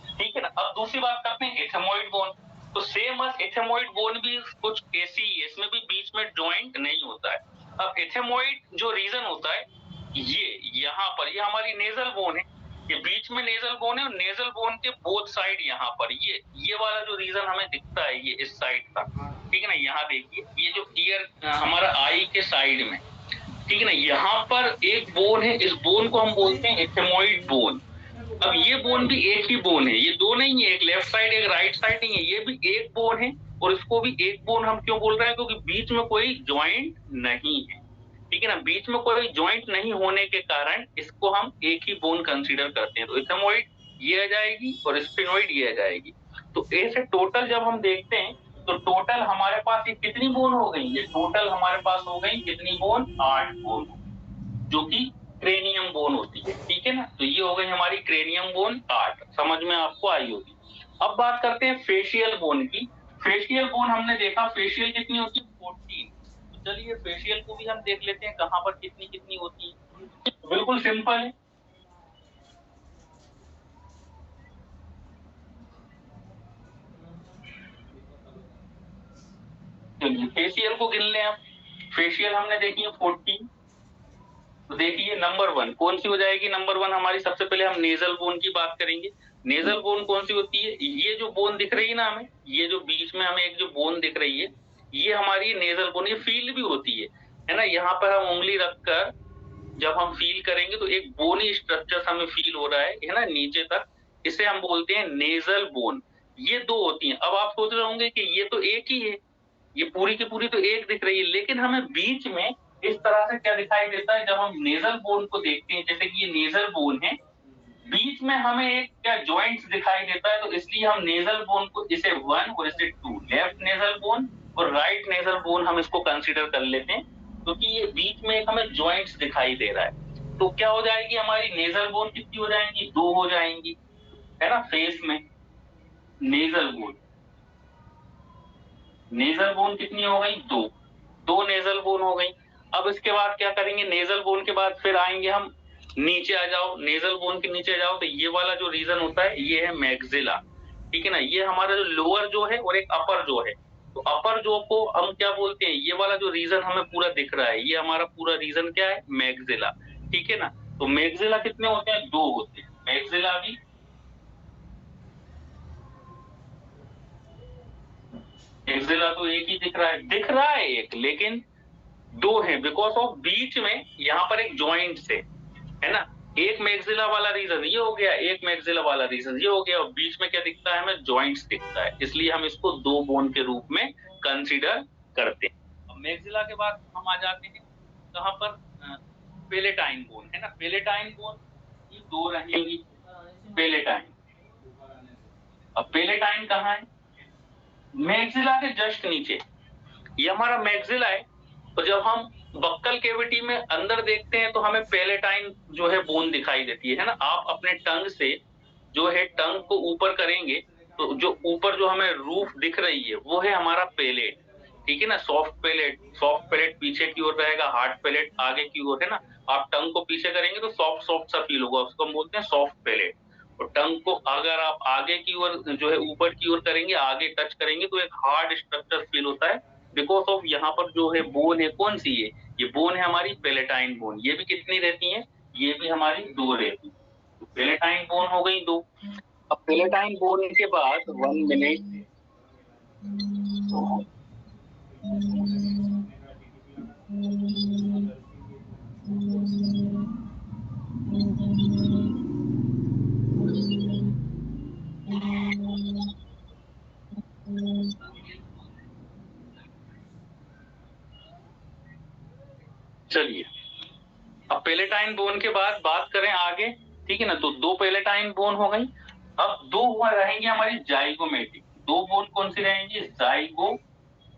ठीक है ना। अब दूसरी बात करते हैं इथेमॉइड बोन। तो सेम एज इथेमॉइड बोन भी कुछ ऐसी ही है, इसमें भी बीच में जॉइंट नहीं होता है। अब इथेमॉइड जो रीजन होता है, ये यहाँ पर, ये हमारी नेजल बोन है, ये बीच में नेजल बोन है और नेजल बोन के बोथ साइड यहाँ पर ये वाला जो रीजन हमें दिखता है ये इस साइड का, ठीक है ना। यहाँ देखिए ये जो ईयर हमारा आई के साइड में, ठीक है ना, यहाँ पर एक बोन है, इस बोन को हम बोलते हैं इथेमॉइड बोन। अब ये बोन भी एक ही बोन है, ये 2 नहीं है, एक लेफ्ट साइड एक राइट साइड नहीं है, ये भी एक बोन है और इसको भी एक बोन हम क्यों बोल रहे हैं, क्योंकि बीच में कोई ज्वाइंट नहीं है, ठीक है ना। बीच में कोई ज्वाइंट नहीं होने के कारण इसको हम एक ही बोन कंसीडर करते हैं। तो इथेमोइड ये आ जाएगी और स्फेनोइड ये आ जाएगी। तो ऐसे टोटल जब हम देखते हैं तो टोटल हमारे पास ये कितनी बोन हो गई, ये टोटल हमारे पास हो गई कितनी बोन, 8 बोन, जो कि क्रेनियम बोन होती है, ठीक है ना। तो ये हो गई हमारी क्रेनियम बोन 8, समझ में आपको आई होगी। अब बात करते हैं फेशियल बोन की। फेशियल बोन हमने देखा फेशियल कितनी होती है, 14। तो चलिए फेशियल को भी हम देख लेते हैं कहां पर कितनी कितनी होती है। बिल्कुल सिंपल है, चलिए फेशियल को गिन लें आप। फेशियल हमने देखी है 14। तो देखिए नंबर 1 कौन सी हो जाएगी, नंबर 1 हमारी, सबसे पहले हम नेजल बोन की बात करेंगे। नेजल बोन कौन सी होती है, ये जो बोन दिख रही है ना हमें, ये जो बीच में हमें एक जो बोन दिख रही है, ये हमारी नेजल बोन, ये फील भी होती है ना। यहाँ पर हम उंगली रखकर जब हम फील करेंगे तो एक बोनी स्ट्रक्चर हमें फील हो रहा है ना नीचे तक, इसे हम बोलते हैं नेजल बोन। ये 2 होती हैं। अब आप सोच रहे होंगे कि ये तो एक ही है, ये पूरी की पूरी तो एक दिख रही है, लेकिन हमें बीच में इस तरह से क्या दिखाई देता है जब हम नेजल बोन को देखते हैं, जैसे कि ये नेजल बोन है, बीच में हमें एक क्या जॉइंट्स दिखाई देता है। तो इसलिए हम नेजल बोन को इसे 1 और इसे 2, लेफ्ट नेजल बोन और राइट नेजल बोन हम इसको कंसीडर कर लेते हैं, क्योंकि ये बीच में एक हमें जॉइंट्स दिखाई दे रहा है। तो क्या हो जाएगी हमारी नेजल बोन, कितनी हो जाएंगी, 2 हो जाएंगी, है ना। फेस में नेजल बोन, नेजल बोन कितनी हो गई, 2 नेजल बोन हो गई। अब इसके बाद क्या करेंगे, नेजल बोन के बाद फिर आएंगे हम नीचे, आ जाओ नेजल बोन के नीचे जाओ, तो ये वाला जो रीजन होता है ये है मैक्सिला, ठीक है ना। ये हमारा जो लोअर जो है और एक अपर जो है, तो अपर जो को हम क्या बोलते हैं, ये वाला जो रीजन हमें पूरा दिख रहा है, ये हमारा पूरा रीजन क्या है, मैक्सिला, ठीक है ना। तो मैक्सिला कितने होते हैं, 2 होते हैं। मैक्सिला भी मैक्सिला तो एक ही दिख रहा है एक, लेकिन 2 है, बिकॉज ऑफ बीच में यहाँ पर एक ज्वाइंट है ना। एक मैक्सिला वाला रीजन ये हो गया, एक मैक्सिला वाला रीजन ये हो गया, और बीच में क्या दिखता है हमें, जॉइंट्स दिखता है, इसलिए हम इसको 2 बोन के रूप में कंसीडर करते हैं। अब मैक्सिला के बाद हम आ जाते हैं कहां पर, पेलेटाइन बोन, है ना। पेलेटाइन बोन ये 2 रहेंगी, पेलेटाइन। अब पेलेटाइन कहाँ है, मैक्सिला के जस्ट नीचे, ये हमारा मैक्सिला है। तो जब हम बक्कल कैविटी में अंदर देखते हैं तो हमें पेलेटाइन जो है बोन दिखाई देती है ना। आप अपने टंग से जो है टंग को ऊपर करेंगे तो जो ऊपर जो हमें रूफ दिख रही है वो है हमारा पेलेट, ठीक है ना। सॉफ्ट पेलेट पीछे की ओर रहेगा, हार्ड पेलेट आगे की ओर, है ना। आप टंग को पीछे करेंगे तो सॉफ्ट सा फील होगा, उसको हम बोलते हैं सॉफ्ट पेलेट। और टंग को अगर आप आगे की ओर जो है ऊपर की ओर करेंगे, आगे टच करेंगे, तो एक हार्ड स्ट्रक्चर फील होता है, बिकॉज ऑफ यहाँ पर जो है बोन है, कौन सी है, ये बोन है हमारी पेलेटाइन बोन। ये भी कितनी रहती है, ये भी हमारी 2 रहती है। तो पेलेटाइन बोन हो गई 2। अब पेलेटाइन बोन के बाद 1 मिनट, चलिए अब पेलेटाइन बोन के बाद बात करें आगे, ठीक है ना। तो 2 पेलेटाइन बोन हो गई। अब 2 हुआ रहेंगे हमारी जाइगोमेटिक। 2 बोन कौन सी रहेंगी, जाइगोमेटिक।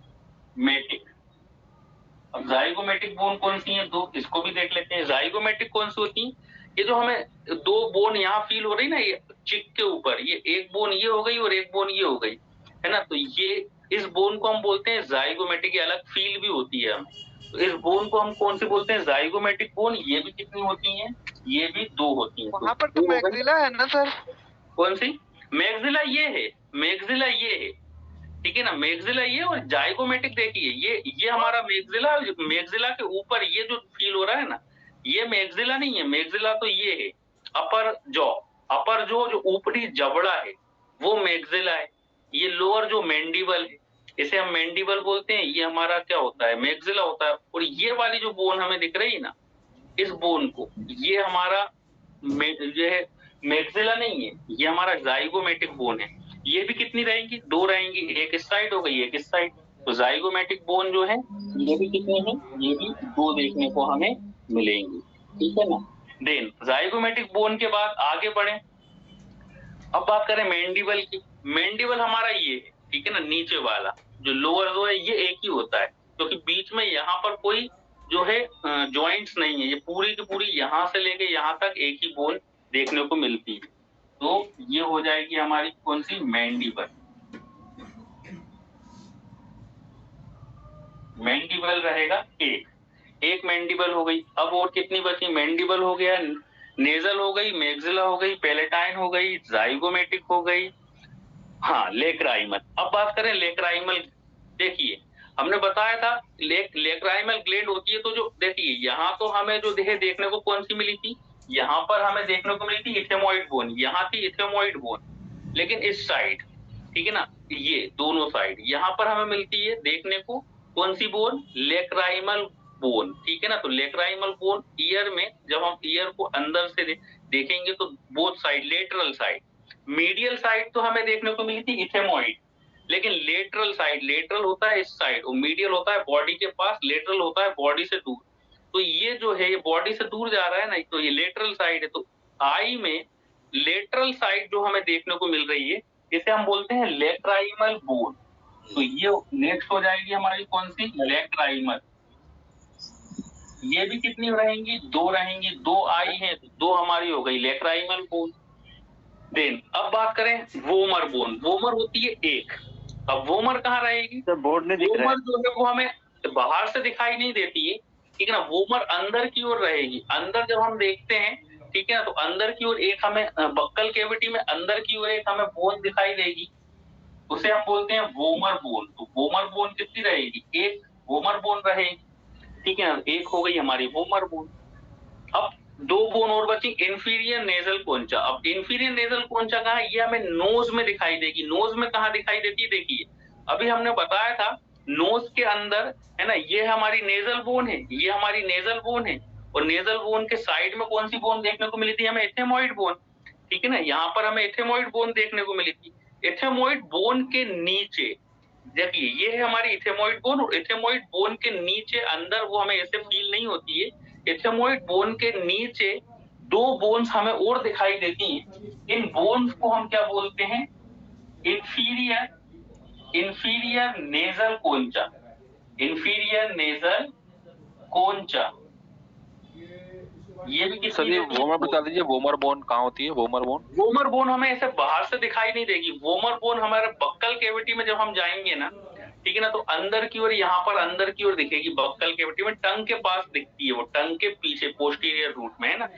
अब जाइगोमेटिक बोन कौन सी है, 2, इसको भी देख लेते हैं। जाइगोमेटिक कौन सी होती है, ये जो हमें 2 बोन यहाँ फील हो रही ना, ये चिक के ऊपर, ये एक बोन ये हो गई और एक बोन ये हो गई, है ना। तो ये इस बोन को हम बोलते हैं जाइगोमेटिक, अलग फील भी होती है हमें। तो इस बोन को हम कौन से बोलते हैं, जाइगोमेटिक बोन। ये भी कितनी होती हैं, ये भी 2 होती हैं। वहाँ पर तो मैक्सिला है ना सर, कौन सी, मैक्सिला ये है, मैक्सिला ये है, ठीक है ना। मैक्सिला ये और जाइगोमेटिक देखिए, ये हमारा मैक्सिला, मैक्सिला के ऊपर ये जो फील हो रहा है ना, ये मैक्सिला नहीं है, मैक्सिला तो ये है अपर जॉ जो ऊपरी जबड़ा है वो मैक्सिला है। ये लोअर जो मैंडिबल है, इसे हम मैंडिबल बोलते हैं, ये हमारा क्या होता है, मैक्सिला होता है। और ये वाली जो बोन हमें दिख रही है ना, इस बोन को, ये हमारा जो है मैक्सिला नहीं है, ये हमारा जाइगोमेटिक बोन है। ये भी कितनी रहेंगी? 2 रहेंगी, एक इस साइड हो गई, एक इस साइड। तो जाइगोमेटिक बोन जो है ये भी कितने हैं? ये भी 2 देखने को हमें मिलेंगे, ठीक है ना। देन जाइगोमेटिक बोन के बाद आगे बढ़े, अब बात करें मैंडिबल की। मैंडिबल हमारा ये है, ठीक है ना, नीचे वाला जो लोअर जो है ये एक ही होता है, क्योंकि बीच में यहाँ पर कोई जो है जॉइंट्स नहीं है, ये पूरी की पूरी यहाँ से लेके यहाँ तक एक ही बोन देखने को मिलती है। तो ये हो जाएगी हमारी कौन सी? मैंडिबल। मैंडिबल रहेगा एक मैंडिबल हो गई। अब और कितनी बची? मैंडिबल हो गया, नेजल हो गई, मैक्सिला हो गई, पैलेटाइन हो गई, जाइगोमेटिक हो गई, हाँ लेक्राइमल। अब बात करें लेक्राइमल। देखिए हमने बताया था लेक्राइमल ग्लैंड होती है, तो जो देखिए यहाँ तो हमें जो देखने को कौन सी मिली थी? यहाँ पर हमें देखने को मिली थी इथेमॉइड बोन, यहाँ थी इथेमॉइड बोन, लेकिन इस साइड, ठीक है ना, ये दोनों साइड यहाँ पर हमें मिलती है देखने को कौन सी बोन? लेक्राइमल बोन, ठीक है ना। तो लेक्राइमल बोन ईयर में, जब हम ईयर को अंदर से देखेंगे तो both side, lateral side, medial side तो हमें देखने को मिली थी इथेमॉइड, लेकिन लेटरल साइड, लेटरल होता है इस साइड और मीडियल होता है बॉडी के पास, लेटरल होता है बॉडी से दूर। तो ये जो है ये बॉडी से दूर जा रहा है ना, तो ये लेटरल साइड है। तो आई में लेटरल साइड जो हमें देखने को मिल रही है इसे हम बोलते हैं लेक्राइमल बोन। तो ये नेक्स्ट हो जाएगी हमारी कौन सी? लेक्राइमल। ये भी कितनी रहेंगी? 2 रहेंगी, 2 आई है, 2 हमारी हो गई लेक्राइमल बोन। देन अब बात करें वोमर बोन। वोमर होती है एक। अब वोमर कहाँ रहेगी? बोर्ड ने दिख रहा है। वोमर जो है वो हमें बाहर से दिखाई नहीं देती है, ठीक है ना, वोमर अंदर की ओर रहेगी। अंदर जब हम देखते हैं, ठीक है ना, तो अंदर की ओर एक हमें बक्कल कैविटी में अंदर की ओर एक हमें बोन दिखाई देगी, उसे हम बोलते हैं वोमर बोन। तो वोमर बोन कितनी रहेगी? एक वोमर बोन रहेगी, ठीक है ना, एक हो गई हमारी वोमर बोन। अब 2 बोन और बची, इंफीरियर नेजल कोंचा। अब इंफीरियर नेजल कोंचा कहाँ है? ये हमें नोज में दिखाई देगी। नोज में कहाँ दिखाई देती है? देखिए अभी हमने बताया था नोज के अंदर है ना, ये हमारी नेजल बोन है, ये हमारी नेजल बोन है, और नेजल बोन के साइड में कौन सी बोन देखने को मिली थी हमें? इथेमॉइड बोन, ठीक है ना। यहाँ पर हमें इथेमॉइड बोन देखने को मिली थी। इथेमॉइड बोन के नीचे देखिए ये है हमारी इथेमॉइड बोन, और इथेमॉइड बोन के नीचे अंदर वो हमें ऐसे फील नहीं होती है। इथेमॉइड बोन के नीचे 2 बोन्स हमें और दिखाई देती हैं। इन बोन्स को हम क्या बोलते हैं? Inferior nasal concha. Inferior nasal concha. ये भी सर ये वोमर बता दीजिए, वोमर बोन कहाँ होती है? वोमर बोन, वोमर बोन हमें ऐसे बाहर से दिखाई नहीं देगी। वोमर बोन हमारे बक्कल कैविटी में जब हम जाएंगे ना, ठीक है ना, तो अंदर की ओर, यहाँ पर अंदर की ओर दिखेगी बक्कल कैविटी में, टंग के पास दिखती है, वो टंग के पीछे पोस्टीरियर रूट में है ना।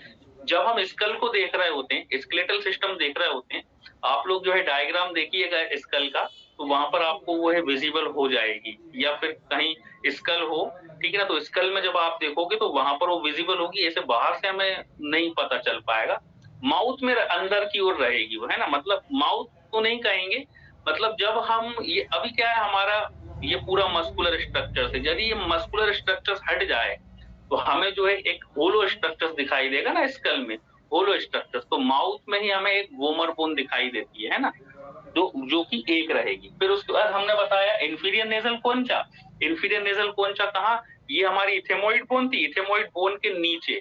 जब हम स्कल को देख रहे होते हैं, स्केलेटल सिस्टम देख रहे होते हैं, आप लोग जो है डायग्राम देखिएगा स्कल का, तो वहां पर आपको वो है विजिबल हो जाएगी, या फिर कहीं स्कल हो, ठीक है ना, तो स्कल में जब आप देखोगे तो वहां पर वो विजिबल होगी। ऐसे बाहर से हमें नहीं पता चल पाएगा। माउथ में अंदर की ओर रहेगी वो, है ना, मतलब माउथ तो नहीं कहेंगे, मतलब जब हम ये अभी क्या है हमारा ये पूरा मस्कुलर स्ट्रक्चर से, यदि ये मस्कुलर स्ट्रक्चर हट जाए तो हमें जो है एक होलो स्ट्रक्चर दिखाई देगा ना स्कल में, होलो स्ट्रक्चर। तो माउथ में ही हमें एक वोमर बोन दिखाई देती है ना, जो कि एक रहेगी। फिर उसके बाद हमने बताया inferior nasal concha. Inferior nasal कोंचा कहाँ? ये हमारी इथेमॉइड बोन थी, इथेमॉइड बोन के नीचे,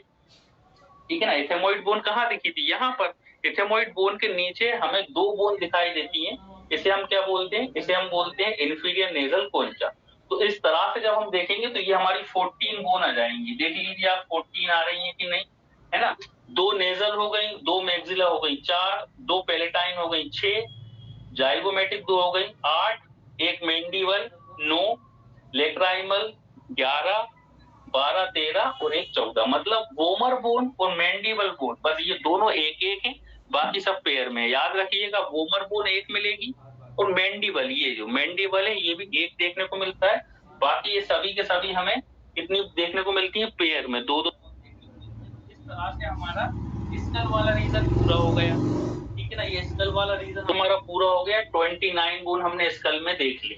ठीक है ना। इथेमॉइड बोन कहाँ दिखी थी? यहाँ पर। इथेमॉइड बोन के नीचे हमें 2 बोन दिखाई देती हैं, इसे हम क्या बोलते हैं? इसे हम बोलते हैं इंफीरियर नेजल कोंचा। तो इस तरह से जब हम देखेंगे तो ये हमारी 14 बोन आ जाएंगी। देख लीजिए आप 14 आ रही है कि नहीं, है ना। 2 नेजल हो गई, 2 मैक्सिला हो गई 4, 2 पैलेटाइन हो गई 6, जाइगोमेटिक 2 हो गई 8, 1 मैंडिबल 9, लेक्राइमल 11, 12, 13 और 1 14। मतलब वोमर बोन और मैंडिबल बोन बस ये दोनों एक एक है, बाकी सब पेयर में। याद रखिएगा वोमर बोन एक मिलेगी और मैंडिबल, ये जो मैंडिबल है ये भी एक देखने को मिलता है, बाकी ये सभी के सभी हमें कितनी देखने को मिलती है? पेयर में 2-2। इस तरह से हमारा स्कल वाला रीजन पूरा हो गया, ठीक है ना। ये स्कल वाला रीजन हमारा पूरा हो गया। 29 बोन हमने स्कल में देख ली,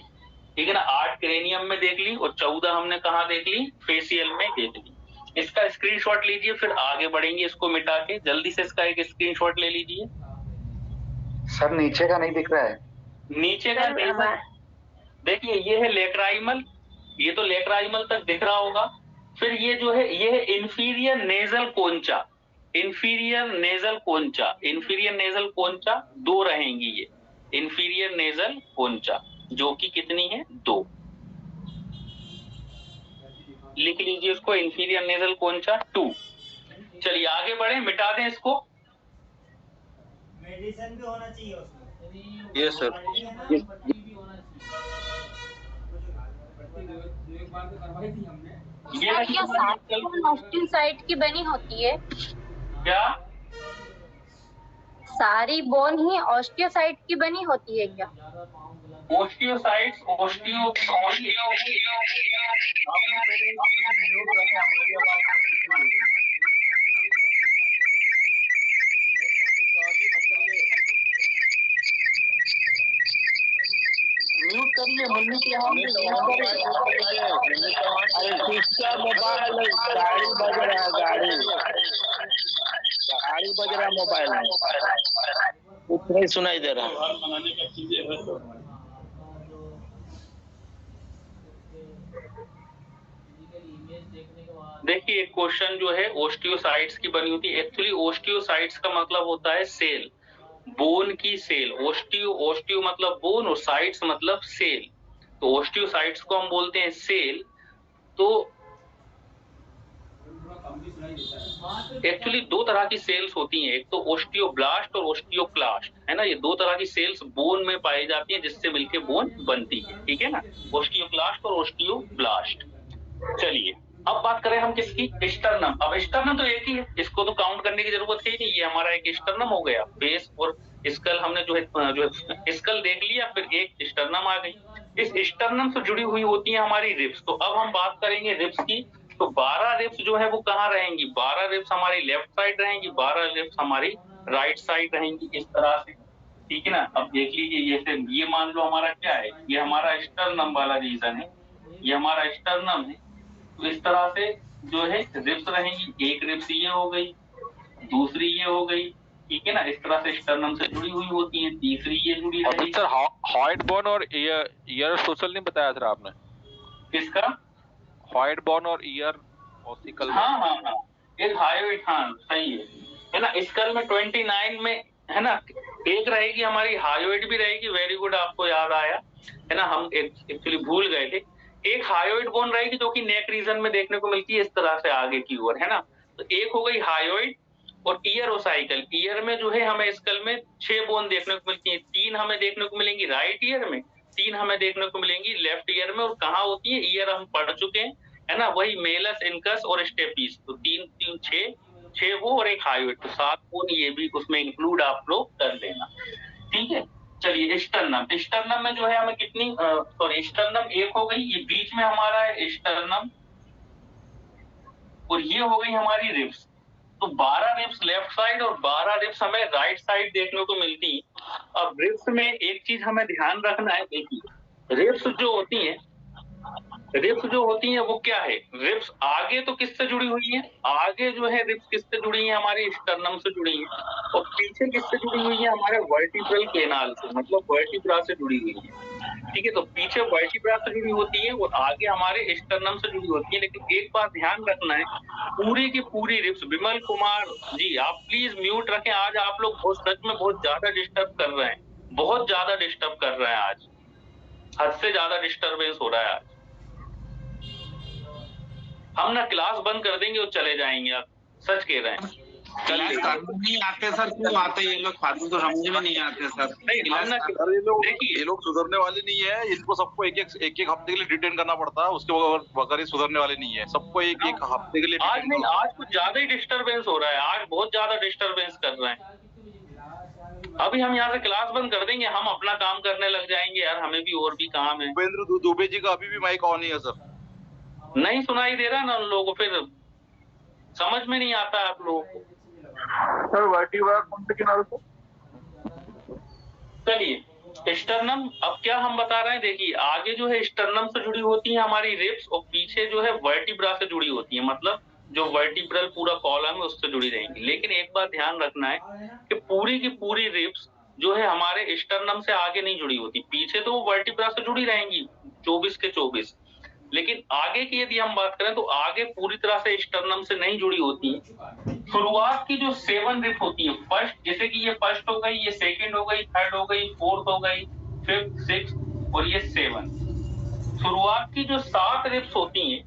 ठीक है ना। 8 क्रेनियम में देख ली और 14 हमने कहाँ देख ली? फेशियल में देख ली। इसका स्क्रीनशॉट लीजिए, फिर आगे बढ़ेंगे इसको मिटा के। जल्दी से इसका एक स्क्रीनशॉट ले लीजिए। सर नीचे का नहीं दिख रहा है। नीचे का देखिए ये है लेक्राइमल, ये तो लेक्राइमल तक दिख रहा होगा। फिर ये जो है ये है inferior nasal concha, inferior nasal concha, inferior nasal concha 2 रहेंगी ये इंफीरियर नेजल कोंचा, जो कि कितनी है 2। लिख लीजिए उसको इंफीरियर नेजल कोंचा 2। चलिए आगे बढ़े, मिटा दें इसको। मेडिसिन भी होना चाहिए उसमें। Yes sir. क्या ऑस्टियोसाइट की बनी होती है? क्या सारी बोन ही ऑस्टियोसाइट की बनी होती है क्या? ओस्टियोसाइट्स म्यूट करिए मुन्नी के यहाँ अरे किसका मोबाइल गाड़ी बज रहा है, गाड़ी बज रहा है मोबाइल में, कुछ नहीं सुनाई दे रहा। देखिए एक क्वेश्चन जो है ओस्टियोसाइट्स की बनी होती है। एक्चुअली ओस्टियोसाइट्स का मतलब होता है सेल, बोन की सेल। ओस्टियो मतलब बोन और साइट्स मतलब सेल, तो ओस्टियोसाइट्स को हम बोलते हैं सेल। तो एक्चुअली 2 तरह की सेल्स होती हैं, एक तो ओस्टियोब्लास्ट और ओस्टियोक्लास्ट, है ना। ये 2 तरह की सेल्स बोन में पाई जाती हैं जिससे मिलके बोन बनती है, ठीक है ना, ओस्टियोक्लास्ट और ओस्टियोब्लास्ट। चलिए अब बात करें हम किसकी, स्टर्नम। अब स्टर्नम तो एक ही है, इसको तो काउंट करने की जरूरत है ही नहीं, ये हमारा एक स्टर्नम हो गया। बेस और स्कल हमने जो है स्कल देख लिया, फिर एक स्टर्नम आ गई। इस स्टर्नम से जुड़ी हुई होती है हमारी रिब्स। तो अब हम बात करेंगे रिब्स की। तो 12 रिब्स जो है वो कहाँ रहेंगी, 12 रिब्स हमारी लेफ्ट साइड रहेंगी, 12 रिब्स हमारी राइट साइड रहेंगी, इस तरह से, ठीक है ना। अब देख लीजिए ये मान लो हमारा क्या है, ये हमारा स्टर्नम वाला रीजन है, ये हमारा स्टर्नम है। तो इस तरह से जो है रिब्स रहेंगी, एक रिब्स ये हो गई, दूसरी ये हो गई, ठीक है ना। इस तरह से स्टर्नम से जुड़ी हुई होती है, तीसरी ये जुड़ी रहेगी। सर हॉइट बोन और ईयर सोशल नहीं बताया था आपने, किसका? हॉइट बोन और ईयर ओसिकल। हाँ, एक हायोइड, हाँ सही है ना। स्कल में 29 में है ना, एक रहेगी हमारी हायोइड भी रहेगी। वेरी गुड, आपको याद आया है ना, हम एक्चुअली भूल गए थे। एक हायोइड बोन रहेगी जो कि नेक रीजन में देखने को मिलती है, इस तरह से आगे की ओर, है ना। तो एक हो गई हायोइड और ईयर ओसाइकल। ईयर में जो है हमें स्कल में 6 बोन देखने को मिलती है, 3 हमें देखने को मिलेंगी राइट ईयर में, 3 हमें देखने को मिलेंगी लेफ्ट ईयर में। और कहाँ होती है, ईयर हम पढ़ चुके हैं, है ना, वही मेलस, इनकस और स्टेपिस। तो 3 6 वो और एक हायोइड, तो 7 बोन ये भी उसमें इंक्लूड आप लोग कर लेना, ठीक है। चलिए स्टर्नम में जो है हमें कितनी स्टर्नम एक हो गई, ये बीच में हमारा है स्टर्नम, और ये हो गई हमारी रिब्स। तो 12 रिब्स लेफ्ट साइड और 12 रिब्स हमें राइट साइड देखने को मिलती। अब रिब्स में एक चीज हमें ध्यान रखना है, देखिए रिब्स जो होती हैं वो क्या है, रिब्स आगे तो किससे जुड़ी हुई है, आगे जो है रिब्स किससे जुड़ी है, हमारी स्टर्नम से जुड़ी है। और पीछे किससे जुड़ी हुई है, हमारे वर्टिब्रल केनाल से, मतलब वर्टिब्रा से जुड़ी हुई है, ठीक है। तो पीछे वर्टिब्रा से जुड़ी होती है और आगे हमारे स्टर्नम से जुड़ी होती है। लेकिन एक बात ध्यान रखना है, पूरी की पूरी रिब्स, विमल कुमार जी आप प्लीज म्यूट रखें, आज आप लोग सच में बहुत ज्यादा डिस्टर्ब कर रहे हैं, बहुत ज्यादा डिस्टर्ब कर रहे हैं आज, हद से ज्यादा डिस्टर्बेंस हो रहा है आज। हम ना क्लास बंद कर देंगे और चले जाएंगे, आप सच कह रहे हैं। क्लास नहीं आते सर, क्यों आते ये लोग, फालतू तो समझ में नहीं आते सर। ये लोग सुधरने वाले नहीं है, इनको सबको एक हफ्ते के लिए डिटेन करना पड़ता है, उसके बगैर सुधरने वाले नहीं है, सबको एक हफ्ते के लिए। आज कुछ ज्यादा ही डिस्टर्बेंस हो रहा है, आज बहुत ज्यादा डिस्टर्बेंस कर रहे हैं। अभी हम यहाँ से क्लास बंद कर देंगे, हम अपना काम करने लग जाएंगे यार, हमें भी और भी काम है। उपेंद्र दुबे जी का अभी भी माइक ऑन ही है सर, नहीं सुनाई दे रहा ना उन लोगों को, फिर समझ में नहीं आता आप लोगों को। सर वर्टिब्रा कौन से किनारे से? चलिए स्टर्नम, अब क्या हम बता रहे हैं, देखिए आगे जो है स्टर्नम से जुड़ी होती है हमारी रिब्स, और पीछे जो है वर्टिब्रा से जुड़ी होती है, मतलब जो वर्टिब्रल पूरा कॉलम है उससे जुड़ी रहेंगी। लेकिन एक बात ध्यान रखना है कि पूरी की पूरी रिब्स जो है हमारे स्टर्नम से आगे नहीं जुड़ी होती। पीछे तो वो वर्टिब्रा से जुड़ी रहेंगी 24 के 24, लेकिन आगे की यदि हम बात करें तो आगे पूरी तरह से स्टर्नम से नहीं जुड़ी होती। शुरुआत की जो 7 रिप होती है, फर्स्ट, जैसे कि ये फर्स्ट हो गई, ये सेकंड हो गई, थर्ड हो गई, फोर्थ हो गई, फिफ्थ, सिक्स और ये 7। शुरुआत की जो 7 रिप्स होती हैं,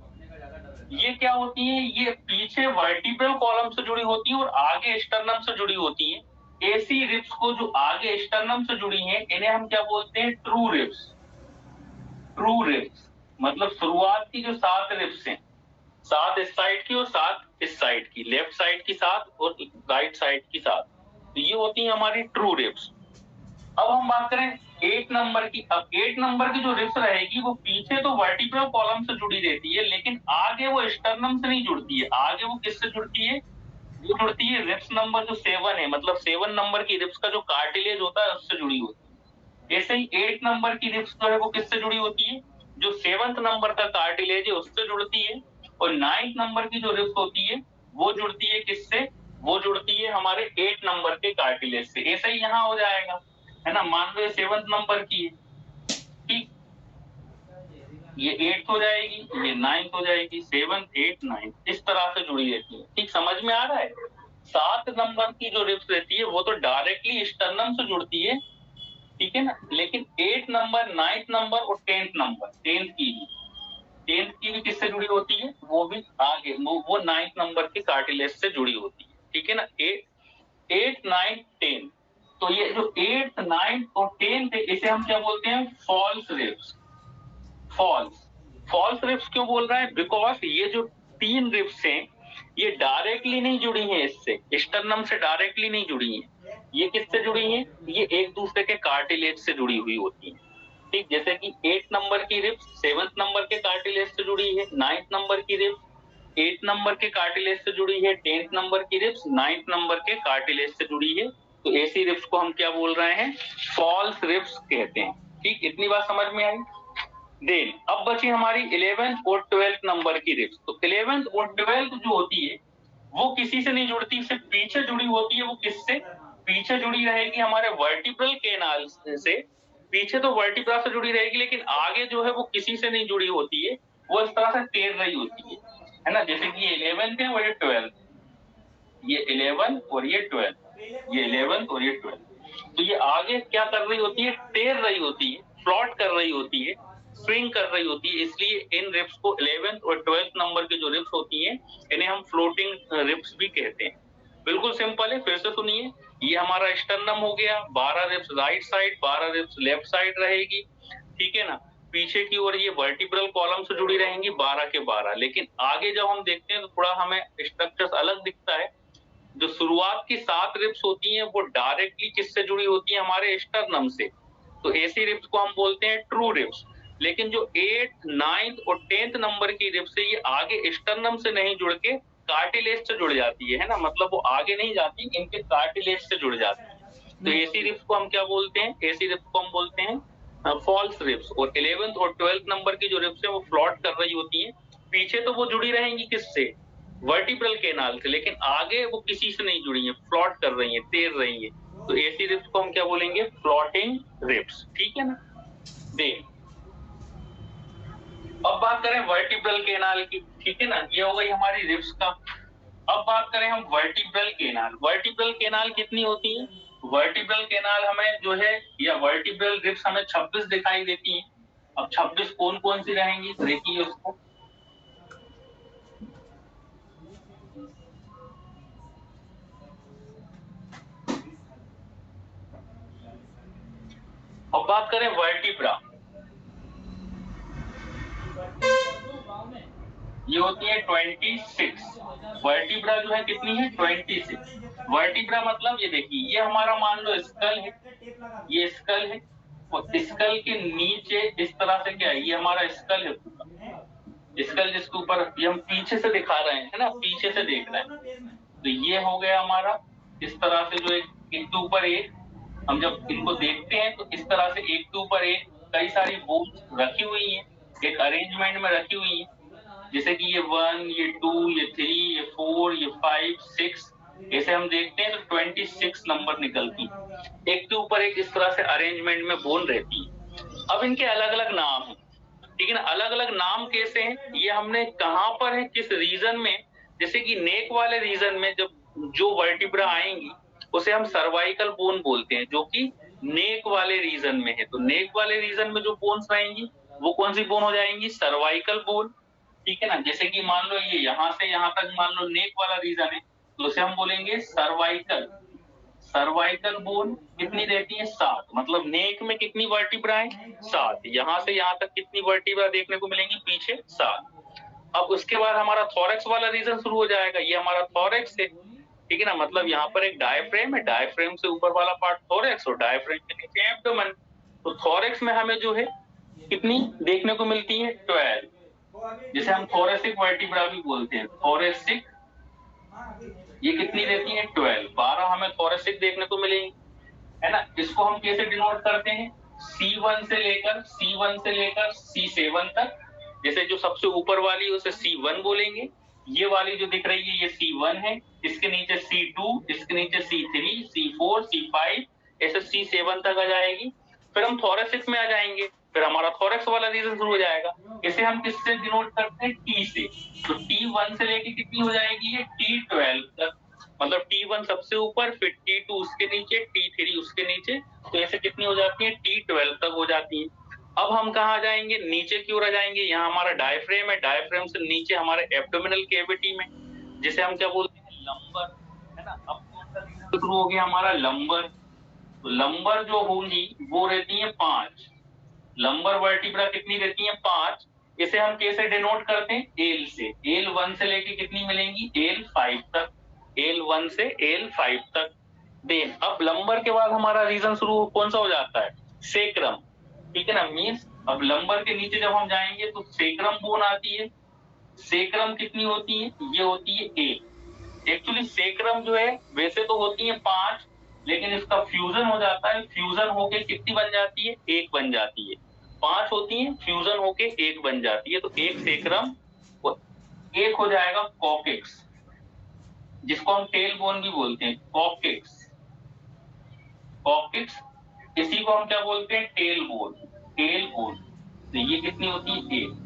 ये क्या होती है, ये पीछे वर्टिब्रल कॉलम से जुड़ी होती है और आगे स्टर्नम से जुड़ी होती है। ऐसी रिप्स को जो आगे स्टर्नम से जुड़ी हैं, इन्हें हम क्या बोलते हैं, ट्रू रिप्स। ट्रू रिप्स मतलब शुरुआत की जो 7 रिप्स हैं, 7 इस साइड की और 7 इस साइड की, लेफ्ट साइड की 7 और राइट साइड की 7, तो ये होती है हमारी ट्रू रिप्स। अब हम बात करें 8 नंबर की। अब 8 नंबर की जो रिप्स रहेगी वो पीछे तो वर्टिब्रल कॉलम से जुड़ी रहती है, लेकिन आगे वो स्टर्नम से नहीं जुड़ती है। आगे वो किससे जुड़ती है, वो जुड़ती है रिप्स नंबर जो 7 है, मतलब 7 नंबर की रिप्स का जो कार्टिलेज होता है उससे जुड़ी होती है। ऐसे ही 8 नंबर की रिप्स जो है वो किससे जुड़ी होती है, जो 7th नंबर का कार्टिलेज है उससे जुड़ती है। और 9th नंबर की जो रिप्स होती है वो जुड़ती है किससे, वो जुड़ती है हमारे 8 नंबर के कार्टिलेज से। ऐसे ही यहाँ हो जाएगा, है ना। मान लो 7th नंबर की है, ठीक, ये 8th हो जाएगी, ये 9th हो जाएगी, 7, 8, 9 इस तरह से जुड़ी रहती है। ठीक, समझ में आ रहा है। 7 नंबर की जो रिप्स रहती है वो तो डायरेक्टली स्टर्नम से जुड़ती है, ठीक है ना, लेकिन 8 नंबर, 9th नंबर और 10th नंबर, 10th की भी किससे जुड़ी होती है, वो भी आगे वो 9th नंबर के कार्टिलेज से जुड़ी होती है, ठीक है ना। 8, 9, 10, तो ये जो 8th, 9th और 10th है, इसे हम क्या बोलते हैं, फॉल्स रिप्स। फॉल्स रिप्स क्यों बोल रहा है, बिकॉज ये जो 3 रिप्स हैं ये डायरेक्टली नहीं जुड़ी हैं, इससे स्टर्नम से डायरेक्टली नहीं जुड़ी हैं। ये किससे जुड़ी हैं, ये एक दूसरे के कार्टिलेज से जुड़ी हुई होती हैं। ठीक, जैसे कि 8 नंबर की रिप्स 7th नंबर के कार्टिलेज से जुड़ी है, 9th नंबर की रिप्स 8 नंबर के कार्टिलेज से जुड़ी है, 10th नंबर की रिप्स 9th नंबर के कार्टिलेज से जुड़ी है। तो ऐसी रिप्स को हम क्या बोल रहे हैं, फॉल्स रिप्स कहते हैं। ठीक, इतनी बात समझ में आई। देन अब बची हमारी 11th और 12th नंबर की रिप्स। तो 11th और 12th जो होती है वो किसी से नहीं जुड़ती, सिर्फ पीछे जुड़ी होती है। वो किससे पीछे जुड़ी रहेगी, हमारे वर्टिब्रल केनाल से। पीछे तो वर्टिब्रा से जुड़ी रहेगी, लेकिन आगे जो है वो किसी से नहीं जुड़ी होती है, वो इस तरह से तैर रही होती है ना। जैसे कि ये 11th है और ये 12th, ये 11 और ये 12, ये 11 और ये 12, तो ये आगे क्या कर रही होती है, तैर रही होती है, फ्लॉट कर रही होती है, स्विंग कर रही होती है। इसलिए इन रिप्स को 11th और 12th नंबर की जो रिप्स होती हैं इन्हें हम फ्लोटिंग रिप्स भी कहते हैं। बिल्कुल सिंपल है, फिर से सुनिए। ये हमारा स्टर्नम हो गया, 12 ribs right side, 12 ribs left side रहेगी, ठीक है ना। पीछे की ओर ये वर्टिब्रल कॉलम से जुड़ी रहेंगी 12 के 12, लेकिन आगे जब हम देखते हैं तो थोड़ा हमें स्ट्रक्चर अलग दिखता है। जो शुरुआत की 7 रिप्स होती हैं वो डायरेक्टली किससे जुड़ी होती है, हमारे स्टर्नम से। तो ऐसी रिप्स को हम बोलते हैं ट्रू रिप्स। लेकिन जो 8th, 9th और 10th नंबर की रिप्स है ये आगे स्टर्नम से नहीं जुड़ के कार्टिलेज से जुड़ जाती है ना, मतलब वो आगे नहीं जाती, इनके कार्टिलेज से जुड़ जाती है। तो ऐसी रिप्स को हम क्या बोलते हैं, ऐसी रिप्स को हम बोलते हैं फॉल्स रिप्स। और 11th और 12th नंबर की जो रिप्स है वो फ्लॉट कर रही होती है। पीछे तो वो जुड़ी रहेंगी किससे, वर्टिब्रल केनाल से, लेकिन आगे वो किसी से नहीं जुड़ी है, फ्लॉट कर रही है, तैर रही है। तो ऐसी रिप्स को हम क्या बोलेंगे, फ्लॉटिंग रिप्स, ठीक है ना। देख अब बात करें वर्टिब्रल केनाल की, ठीक है ना, ये हो गई हमारी रिप्स का। अब बात करें हम वर्टिब्रल केनाल। वर्टिब्रल केनाल कितनी होती है, वर्टिब्रल केनाल हमें जो है, या वर्टिब्रल रिप्स हमें 26 दिखाई देती है। अब 26 कौन कौन सी रहेंगी, देखिए उसको। अब बात करें वर्टिब्रा, ये होती है 26। वर्टिब्रा जो है कितनी है, 26। वर्टिब्रा मतलब ये देखिए, ये हमारा मान लो स्कल है, ये स्कल है, और स्कल के नीचे इस तरह से क्या है, ये हमारा स्कल है पूरा। स्कल जिसके ऊपर ये हम पीछे से दिखा रहे हैं, है ना, पीछे से देख रहे हैं। तो ये हो गया हमारा इस तरह से, जो एक के ऊपर एक, हम जब इनको देखते हैं तो इस तरह से एक के ऊपर एक कई सारी बोन्स रखी हुई हैं, एक अरेंजमेंट में रखी हुई हैं। जैसे कि ये 1, ये 2, ये 3, ये 4, ये 5, 6, इसे हम देखते हैं तो 26 नंबर निकलती, एक के ऊपर एक इस तरह से अरेंजमेंट में बोन रहती है। अब इनके अलग अलग नाम हैं, ठीक है ना। अलग अलग नाम कैसे हैं, ये हमने कहां पर है, किस रीजन में, जैसे कि नेक वाले रीजन में जब जो वर्टिब्रा आएंगी उसे हम सर्वाइकल बोन बोलते हैं, जो कि नेक वाले रीजन में है। तो नेक वाले रीजन में जो बोन्स आएंगी वो कौन सी बोन हो जाएंगी, सर्वाइकल बोन, ठीक है ना। जैसे कि मान लो ये यहाँ से यहाँ तक मान लो नेक वाला रीजन है, तो उसे हम बोलेंगे सर्वाइकल। सर्वाइकल बोन कितनी रहती है, 7, मतलब नेक में कितनी वर्टिब्रा है, 7। यहाँ से यहाँ तक कितनी वर्टिब्रा देखने को मिलेंगी, पीछे 7। अब उसके बाद हमारा थोरैक्स वाला रीजन शुरू हो जाएगा, ये हमारा थोरैक्स है, ठीक है ना। मतलब यहाँ पर एक डायफ्रेम है, डायफ्रेम से ऊपर वाला पार्ट थोरैक्स और डायफ्रेम के नीचे एब्डोमेन। तो थोरैक्स में हमें जो है कितनी देखने को मिलती है, 12, जिसे हम थोरेसिक वर्टिब्रा भी बोलते हैं। थोरेसिक ये कितनी रहती है, 12 हमें थोरेसिक देखने को मिलेंगी, है ना। इसको हम कैसे डिनोट करते हैं, C1 से लेकर C7 तक। जैसे जो सबसे ऊपर वाली है उसे C1 बोलेंगे, ये वाली जो दिख रही है ये C1 है, इसके नीचे C2, इसके नीचे C3, C4, C5, ऐसे C7 तक आ जाएगी। फिर हम थोरेसिक में आ जाएंगे, फिर हमारा थोरैक्स वाला रीजन शुरू हो जाएगा। इसे हम किससे डिनोट करते हैं, T से। तो T1 से लेके कितनी हो जाएगी ये, T12 तक, मतलब T1 सबसे ऊपर, फिर T2 उसके नीचे, T3 उसके नीचे, तो ऐसे कितनी हो जाती है, T12 तक हो जाती है। अब हम कहाँ जाएंगे, नीचे की ओर आ जाएंगे। यहाँ हमारा डायफ्रेम है, डायफ्रेम से नीचे हमारे एब्डोमिनल कैविटी में, जिसे हम क्या बोलते हैं, लंबर, है ना। अब कौन सा रीजन शुरू हो गया, हमारा लंबर। तो लंबर जो होंगी वो रहती है 5, लंबर वर्टिब्रा कितनी रहती है, 5। इसे हम कैसे डिनोट करते हैं, L से। L1 से लेके कितनी मिलेंगी, L5 तक, L1 से L5 तक। देन अब लंबर के बाद हमारा रीजन शुरू कौन सा हो जाता है, सेक्रम, ठीक है ना। मीन्स अब लंबर के नीचे जब हम जाएंगे तो सेक्रम बोन आती है। सेक्रम कितनी होती है, ये होती है 1। एक्चुअली सेक्रम जो है वैसे तो होती है 5, लेकिन इसका फ्यूजन हो जाता है, फ्यूजन होके कितनी बन जाती है, 1 बन जाती है। 5 होती है, फ्यूजन होके 1 बन जाती है। तो एक सेक्रम, एक हो जाएगा कॉकेक्स, जिसको हम टेल बोन भी बोलते हैं, कॉकेक्स। कॉकेक्स, इसी को हम क्या बोलते हैं, टेल बोन, टेल बोन। तो ये कितनी होती है, 1।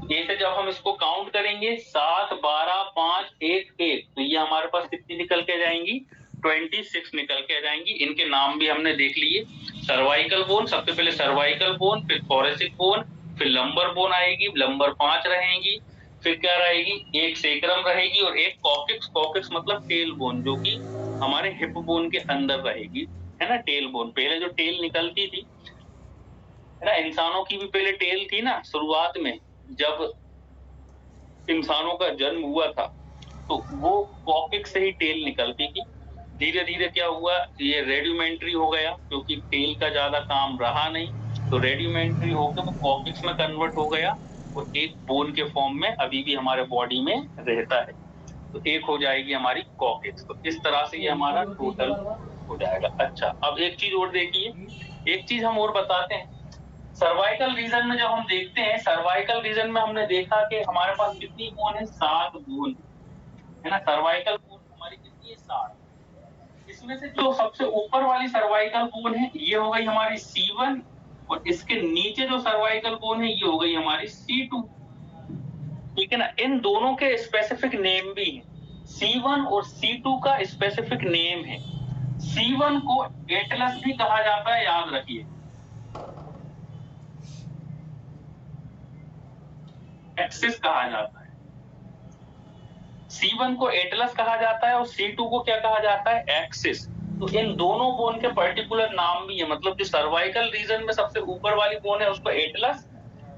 जैसे जब हम इसको काउंट करेंगे 7, 12, 5, 1, 1, तो ये हमारे पास कितनी निकल के जाएंगी, 26 निकल के आ जाएंगी। इनके नाम भी हमने देख लिए, सर्वाइकल बोन, सबसे पहले सर्वाइकल बोन, फिर थोरेसिक बोन, फिर लंबर बोन आएगी, लंबर 5 रहेंगी, फिर क्या रहेगी, एक सेक्रम रहेगी और एक कॉकेक्स। कॉकेक्स मतलब टेल बोन, जो कि हमारे हिप बोन के अंदर रहेगी, है ना। टेल बोन, पहले जो टेल निकलती थी, है ना, इंसानों की भी पहले टेल थी ना, शुरुआत में जब इंसानों का जन्म हुआ था तो वो कॉकेक्स से ही टेल निकलती थी। धीरे धीरे क्या हुआ, ये रेडिमेंट्री हो गया, क्योंकि टेल का ज्यादा काम रहा नहीं, तो रेडिमेंट्री होकर वो कॉकेक्स में कन्वर्ट हो गया और एक बोन के फॉर्म में अभी भी हमारे बॉडी में रहता है। तो एक हो जाएगी हमारी कॉकेक्स। तो इस तरह से ये हमारा टोटल हो जाएगा। अच्छा, अब एक चीज और देखिए, एक चीज हम और बताते हैं। सर्वाइकल रीजन में जब हम देखते हैं, सर्वाइकल रीजन में हमने देखा कि हमारे पास कितनी बोन है, 7 बोन, है ना। सर्वाइकल बोन हमारी कितनी है, 7। इसमें से जो सबसे ऊपर वाली सर्वाइकल बोन है ये हो गई हमारी C1, और इसके नीचे जो सर्वाइकल बोन है ये हो गई हमारी C2, ठीक है ना। इन दोनों के स्पेसिफिक नेम भी है, C1 और C2 का स्पेसिफिक नेम है। C1 को एटलस भी कहा जाता है, याद रखिए, एक्सिस कहा जाता है। C1 को एटलस कहा जाता है और C2 को क्या कहा जाता है, एक्सिस। तो इन दोनों बोन के पर्टिकुलर नाम भी है, मतलब जो सर्वाइकल रीजन में सबसे ऊपर वाली बोन है उसको एटलस,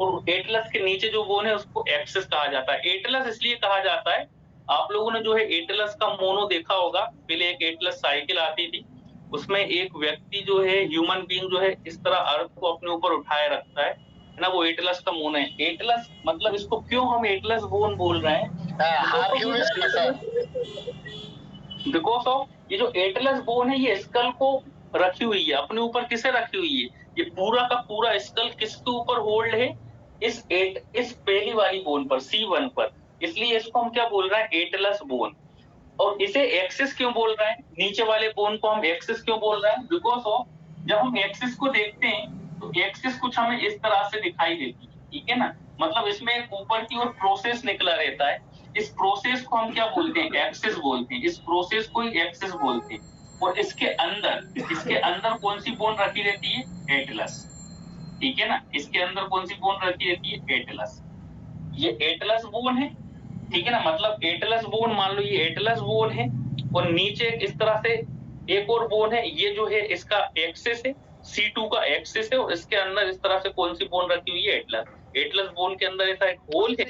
और एटलस के नीचे जो बोन है उसको एक्सिस कहा जाता है। एटलस इसलिए कहा जाता है, आप लोगों ने जो है एटलस का मोनो देखा होगा, पहले एक एटलस साइकिल आती थी, उसमें एक व्यक्ति जो है, ह्यूमन बीइंग जो है, इस तरह अर्थ को अपने ऊपर उठाए रखता है ना, वो एटलस का मोनो है। एटलस मतलब इसको क्यों हम एटलस बोन बोल रहे हैं, बिकॉज ऑफ ये जो एटलस बोन है ये स्कल को रखी हुई है अपने ऊपर। किसे रखी हुई है, ये पूरा का पूरा स्कल किसके ऊपर होल्ड है, इस पहली वाली बोन पर, C1 पर, इसलिए इसको हम क्या बोल रहे हैं, एटलस बोन। और इसे एक्सिस क्यों बोल रहे हैं, नीचे वाले बोन को हम एक्सिस क्यों बोल रहे हैं, बिकॉज ऑफ जब हम एक्सिस को देखते हैं तो एक्सिस कुछ हमें इस तरह से दिखाई देती है, ठीक है ना, मतलब इसमें एक ऊपर की ओर प्रोसेस निकला रहता है, इस प्रोसेस को हम क्या बोलते हैं, एक्सिस बोलते हैं, इस प्रोसेस को ही एक्सिस बोलते हैं। और इसके अंदर कौन सी बोन रखी रहती है, एटलस, ठीक है ना, इसके अंदर कौन सी बोन रखी रहती है, एटलस, ये एटलस बोन है, ठीक है ना, मतलब एटलस बोन, मान लो ये एटलस बोन है और नीचे इस तरह से एक और बोन है, ये जो है इसका एक्सिस है, C2 का एक्सिस है, और इसके अंदर इस तरह से कौन सी बोन रखी हुई है, एटलस बोन के अंदर ऐसा एक होल है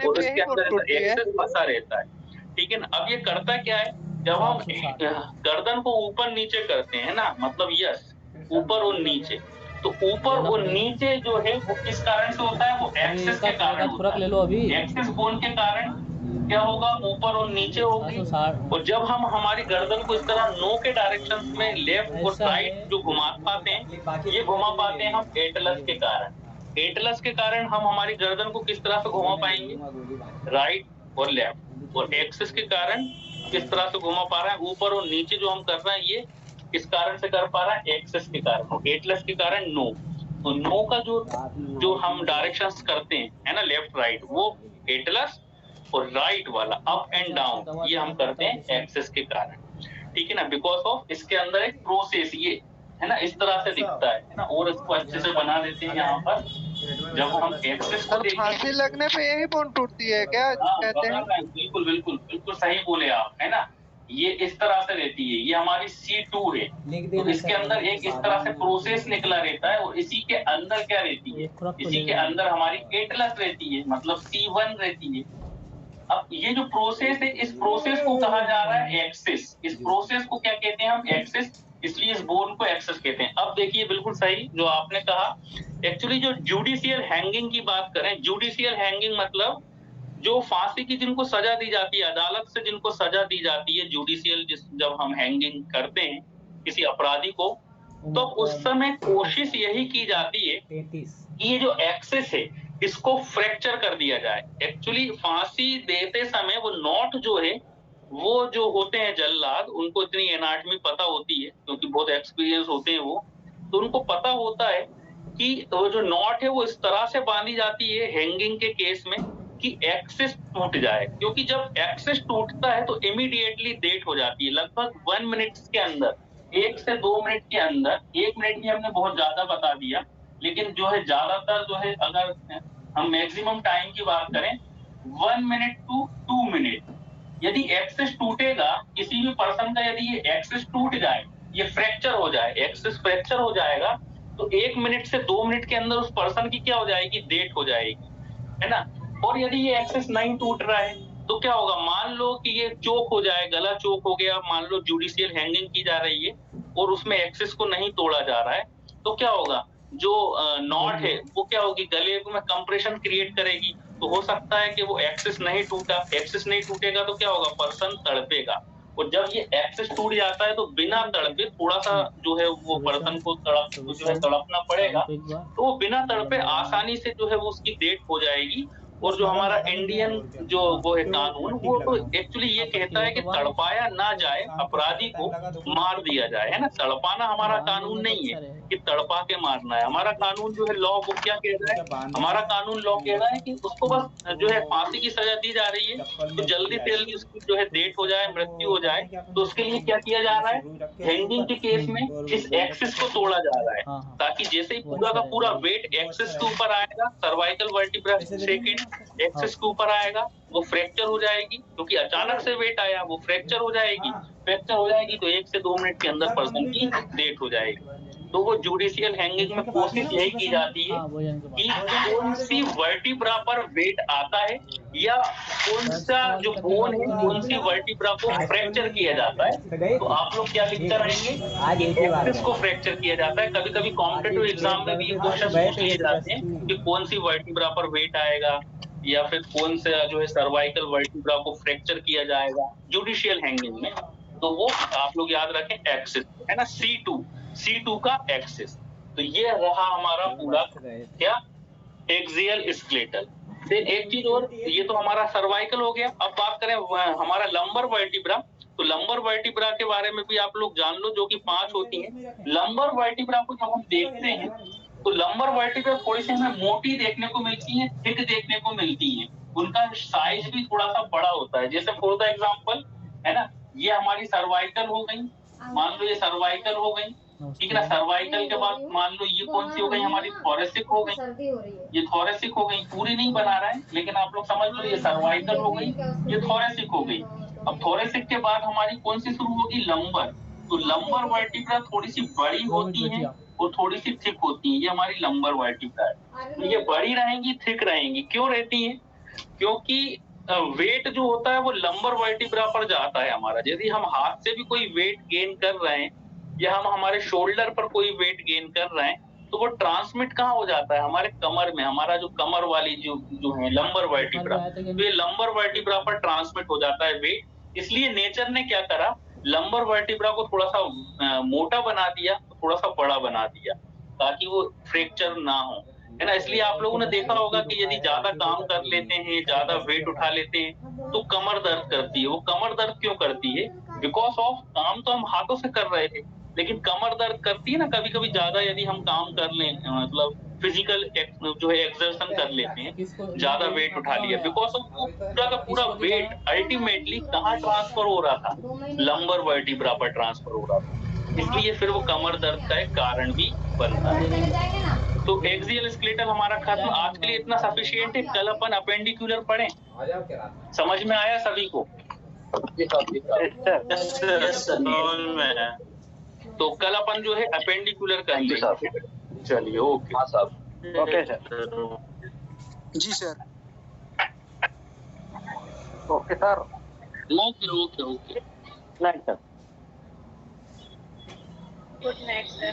और इसके अंदर एक्सिस फंसा रहता है, ठीक है ना। अब ये करता क्या है, जब हम गर्दन को ऊपर नीचे करते हैं ना, मतलब यस ऊपर और नीचे, तो ऊपर और नीचे जो है वो किस कारण से होता है, वो एक्सिस के कारण होता है। एक्सिस बोन के कारण क्या होगा, ऊपर और नीचे होगी, और जब हम हमारी गर्दन को इस तरह नो के डायरेक्शन में लेफ्ट और राइट जो घुमा पाते हैं, ये घुमा पाते हैं हम एटलस के कारण। एटलस के कारण हम हमारी गर्दन को किस तरह से घुमा पाएंगे, राइट और लेफ्ट, और एक्सिस के कारण किस तरह से घुमा पा रहा है, ऊपर और नीचे जो हम कर रहे हैं ये किस कारण से कर पा रहा है, एक्सिस के कारण, एटलस के कारण नो। तो नो का जो हम डायरेक्शंस करते हैं है ना, लेफ्ट राइट, वो एटलस, और राइट वाला अप एंड डाउन ये हम करते हैं एक्सिस के कारण, ठीक है ना, बिकॉज ऑफ इसके अंदर एक प्रोसेस ये है ना, इस तरह से दिखता है ना, और इसको अच्छे से बना देते हैं यहाँ पर। जब हम एक्सिस को देखते हैं, फांसी लगने पे यही बोन टूटती है क्या, कहते हैं? बिल्कुल बिल्कुल बिल्कुल सही बोले आप, है ना, ये इस तरह से रहती है, ये हमारी C2 है, तो इसके अंदर एक इस तरह से प्रोसेस निकला रहता है, और इसी के अंदर क्या रहती है, इसी के अंदर हमारी एटलस रहती है, मतलब C1 रहती है। अब ये जो प्रोसेस है, इस प्रोसेस को कहा जा रहा है एक्सिस, इस प्रोसेस को क्या कहते हैं हम, एक्सिस, इसलिए इस बोन को एक्सिस कहते हैं। अब देखिए बिल्कुल सही जो आपने कहा, एक्चुअली जो जुडिशियल हैंगिंग की बात करें, जुडिशियल हैंगिंग मतलब जो फांसी की जिनको सजा दी जाती है, अदालत से जिनको सजा दी जाती है, जुडिशियल जब हम हैंगिंग करते हैं किसी अपराधी को, तो उस समय कोशिश यही की जाती है कि ये जो एक्सिस है इसको फ्रैक्चर कर दिया जाए। एक्चुअली फांसी देते समय वो नॉट जो है, वो जो होते हैं जल्लाद, उनको इतनी एनाटमी पता होती है क्योंकि बहुत एक्सपीरियंस होते हैं वो, तो उनको पता होता है कि वो जो नॉट है वो इस तरह से बांधी जाती है हैंगिंग के केस में कि एक्सिस टूट जाए, क्योंकि जब एक्सिस टूटता है तो इमीडिएटली डेथ हो जाती है, लगभग 1 मिनट के अंदर, 1 से 2 मिनट के अंदर। 1 मिनट भी हमने बहुत ज्यादा बता दिया, लेकिन जो है ज्यादातर जो है, अगर हम मैक्सिमम टाइम की बात करें 1 मिनट टू 2 मिनट, यदि एक्सिस टूटेगा किसी भी पर्सन का, यदि ये एक्सिस टूट जाए, ये फ्रैक्चर हो जाए, एक्सिस फ्रैक्चर हो जाएगा, तो 1 मिनट से 2 मिनट के अंदर उस पर्सन की क्या हो जाएगी, डेथ हो जाएगी, है ना। और यदि ये एक्सिस नहीं टूट रहा है तो क्या होगा, मान लो कि ये चोक हो जाए, गला चोक हो गया, मान लो जुडिशियल हैंगिंग की जा रही है और उसमें एक्सिस को नहीं तोड़ा जा रहा है, तो क्या होगा, जो नॉट है वो क्या होगी, गले में कंप्रेशन क्रिएट करेगी, तो हो सकता है कि वो एक्सिस नहीं टूटा, एक्सिस नहीं टूटेगा तो क्या होगा, पर्सन तड़पेगा, और जब ये एक्सिस टूट जाता है तो बिना तड़पे, थोड़ा सा जो है वो पर्सन को तड़पना पड़ेगा, तो वो बिना तड़पे आसानी से जो है वो उसकी डेथ हो जाएगी। और जो हमारा इंडियन जो वो है कानून, वो तो एक्चुअली ये कहता है कि तड़पाया ना जाए, अपराधी को मार दिया जाए, है ना। तड़पाना हमारा कानून नहीं है कि तड़पा के मारना है, हमारा कानून जो है लॉ वो क्या कह रहा है, हमारा कानून लॉ कह रहा है कि उसको बस जो है फांसी की सजा दी जा रही है, तो जल्दी से जल्दी उसकी जो है डेथ हो जाए, मृत्यु हो जाए, तो उसके लिए क्या किया जा रहा है, हैंगिंग के केस में इस एक्सिस को तोड़ा जा रहा है, ताकि जैसे ही पूरा का पूरा वेट एक्सिस के ऊपर आएगा, सर्वाइकल वर्टिब्रा सेकंड एक्सिस के ऊपर आएगा, वो फ्रैक्चर हो जाएगी, क्योंकि अचानक से वेट आया, वो फ्रैक्चर हो जाएगी, तो 1 से 2 मिनट के अंदर पर्सन की डेथ हो जाएगी। तो वो जुडिशियल हैंगिंग में कोशिश यही की जाती है कि कौन सी वर्टिब्रा पर वेट आता है, या कौन सा जो बोन है, कौन सी वर्टिब्रा को फ्रैक्चर किया जाता है। तो आप लोग क्या लिखते रहेंगे, एक्सिस को फ्रैक्चर किया जाता है। कभी कभी कॉम्पिटिटिव एग्जाम में भी ये क्वेश्चन पूछ लिए जाते हैं कि कौन सी वर्टिब्रा पर वेट आएगा, या फिर कौन सा जो है सर्वाइकल वर्टिब्रा को फ्रैक्चर किया जाएगा जुडिशियल हैंगिंग में। तो वो आप लोग याद रखें, एक्सिस है ना, C2 का एक्सिस। तो ये रहा हमारा पूरा क्या, एक्सियल स्केलेटल। फिर एक चीज और, ये तो हमारा सर्वाइकल हो गया। अब बात करें हमारा लंबर वर्टिब्रा, तो लंबर वर्टिब्रा के बारे में भी आप लोग जान लो, जो कि 5 होती है। लंबर वर्टिब्रा को जब हम देखते हैं तो लंबर वर्टिब्रा थोड़ी सी हमें मोटी देखने को मिलती है, थिक देखने को मिलती है, उनका साइज भी थोड़ा सा बड़ा होता है। जैसे फॉर द एग्जांपल है ना, ये हमारी सर्वाइकल हो गई, मान लो ये सर्वाइकल हो गई, ठीक है ना। सर्वाइकल के बाद मान लो ये कौन सी हो गई हमारी, थोरेसिक हो गई, ये थोरेसिक हो गई, पूरी नहीं बना रहा है लेकिन आप लोग समझ लो, ये सर्वाइकल हो गई, ये थोरेसिक हो गई। अब थोरेसिक के बाद हमारी कौन सी शुरू होगी, लंबर। तो लंबर वर्टिब्रा थोड़ी सी बड़ी होती है और थोड़ी सी थिक होती है, ये हमारी लंबर वर्टिब्रा है। तो ये बड़ी रहेंगी, थिक रहेंगी, क्यों रहती है, क्योंकि वेट जो होता है वो लंबर वर्टिब्रा पर जाता है हमारा। यदि हम हाथ से भी कोई वेट गेन कर रहे हैं या हम हमारे शोल्डर पर कोई वेट गेन कर रहे हैं तो वो ट्रांसमिट कहाँ हो जाता है, हमारे कमर में, हमारा जो कमर वाली जो है लंबर वर्टिब्रा, तो ये लंबर वर्टिब्रा पर ट्रांसमिट हो जाता है वेट। इसलिए नेचर ने क्या करा, लंबर वर्टिब्रा को थोड़ा सा मोटा बना दिया, थोड़ा सा बड़ा बना दिया ताकि वो फ्रैक्चर ना हो, है ना। इसलिए आप लोगों ने देखा होगा कि यदि ज्यादा काम कर लेते हैं, ज्यादा वेट उठा लेते हैं तो कमर दर्द करती है। वो कमर दर्द क्यों करती है, बिकॉज ऑफ काम तो हम हाथों से कर रहे थे लेकिन कमर दर्द करती है ना कभी कभी ज्यादा, यदि हम काम कर लें, मतलब फिजिकल जो है एक्सर्शन कर लेते हैं, ज्यादा वेट उठा लिया, बिकॉज ऑफ पूरा का पूरा वेट अल्टीमेटली कहाँ ट्रांसफर हो रहा था, लंबर वर्टिब्रा पर ट्रांसफर हो रहा था। इसलिए फिर वो कमर दर्द का एक कारण भी बनता है। तो एक्सियल स्केलेटल हमारा खत्म। आज के लिए इतना सफिशिएंट है। कल अपन अपेंडिकुलर पढ़ें, समझ में आया सभी को? तो कल अपन जो है अपेंडिकुलर कर लेंगे। चलिए, ओके ओके सर। जी sir. Okay sir. Okay okay okay, night sir. Good night sir.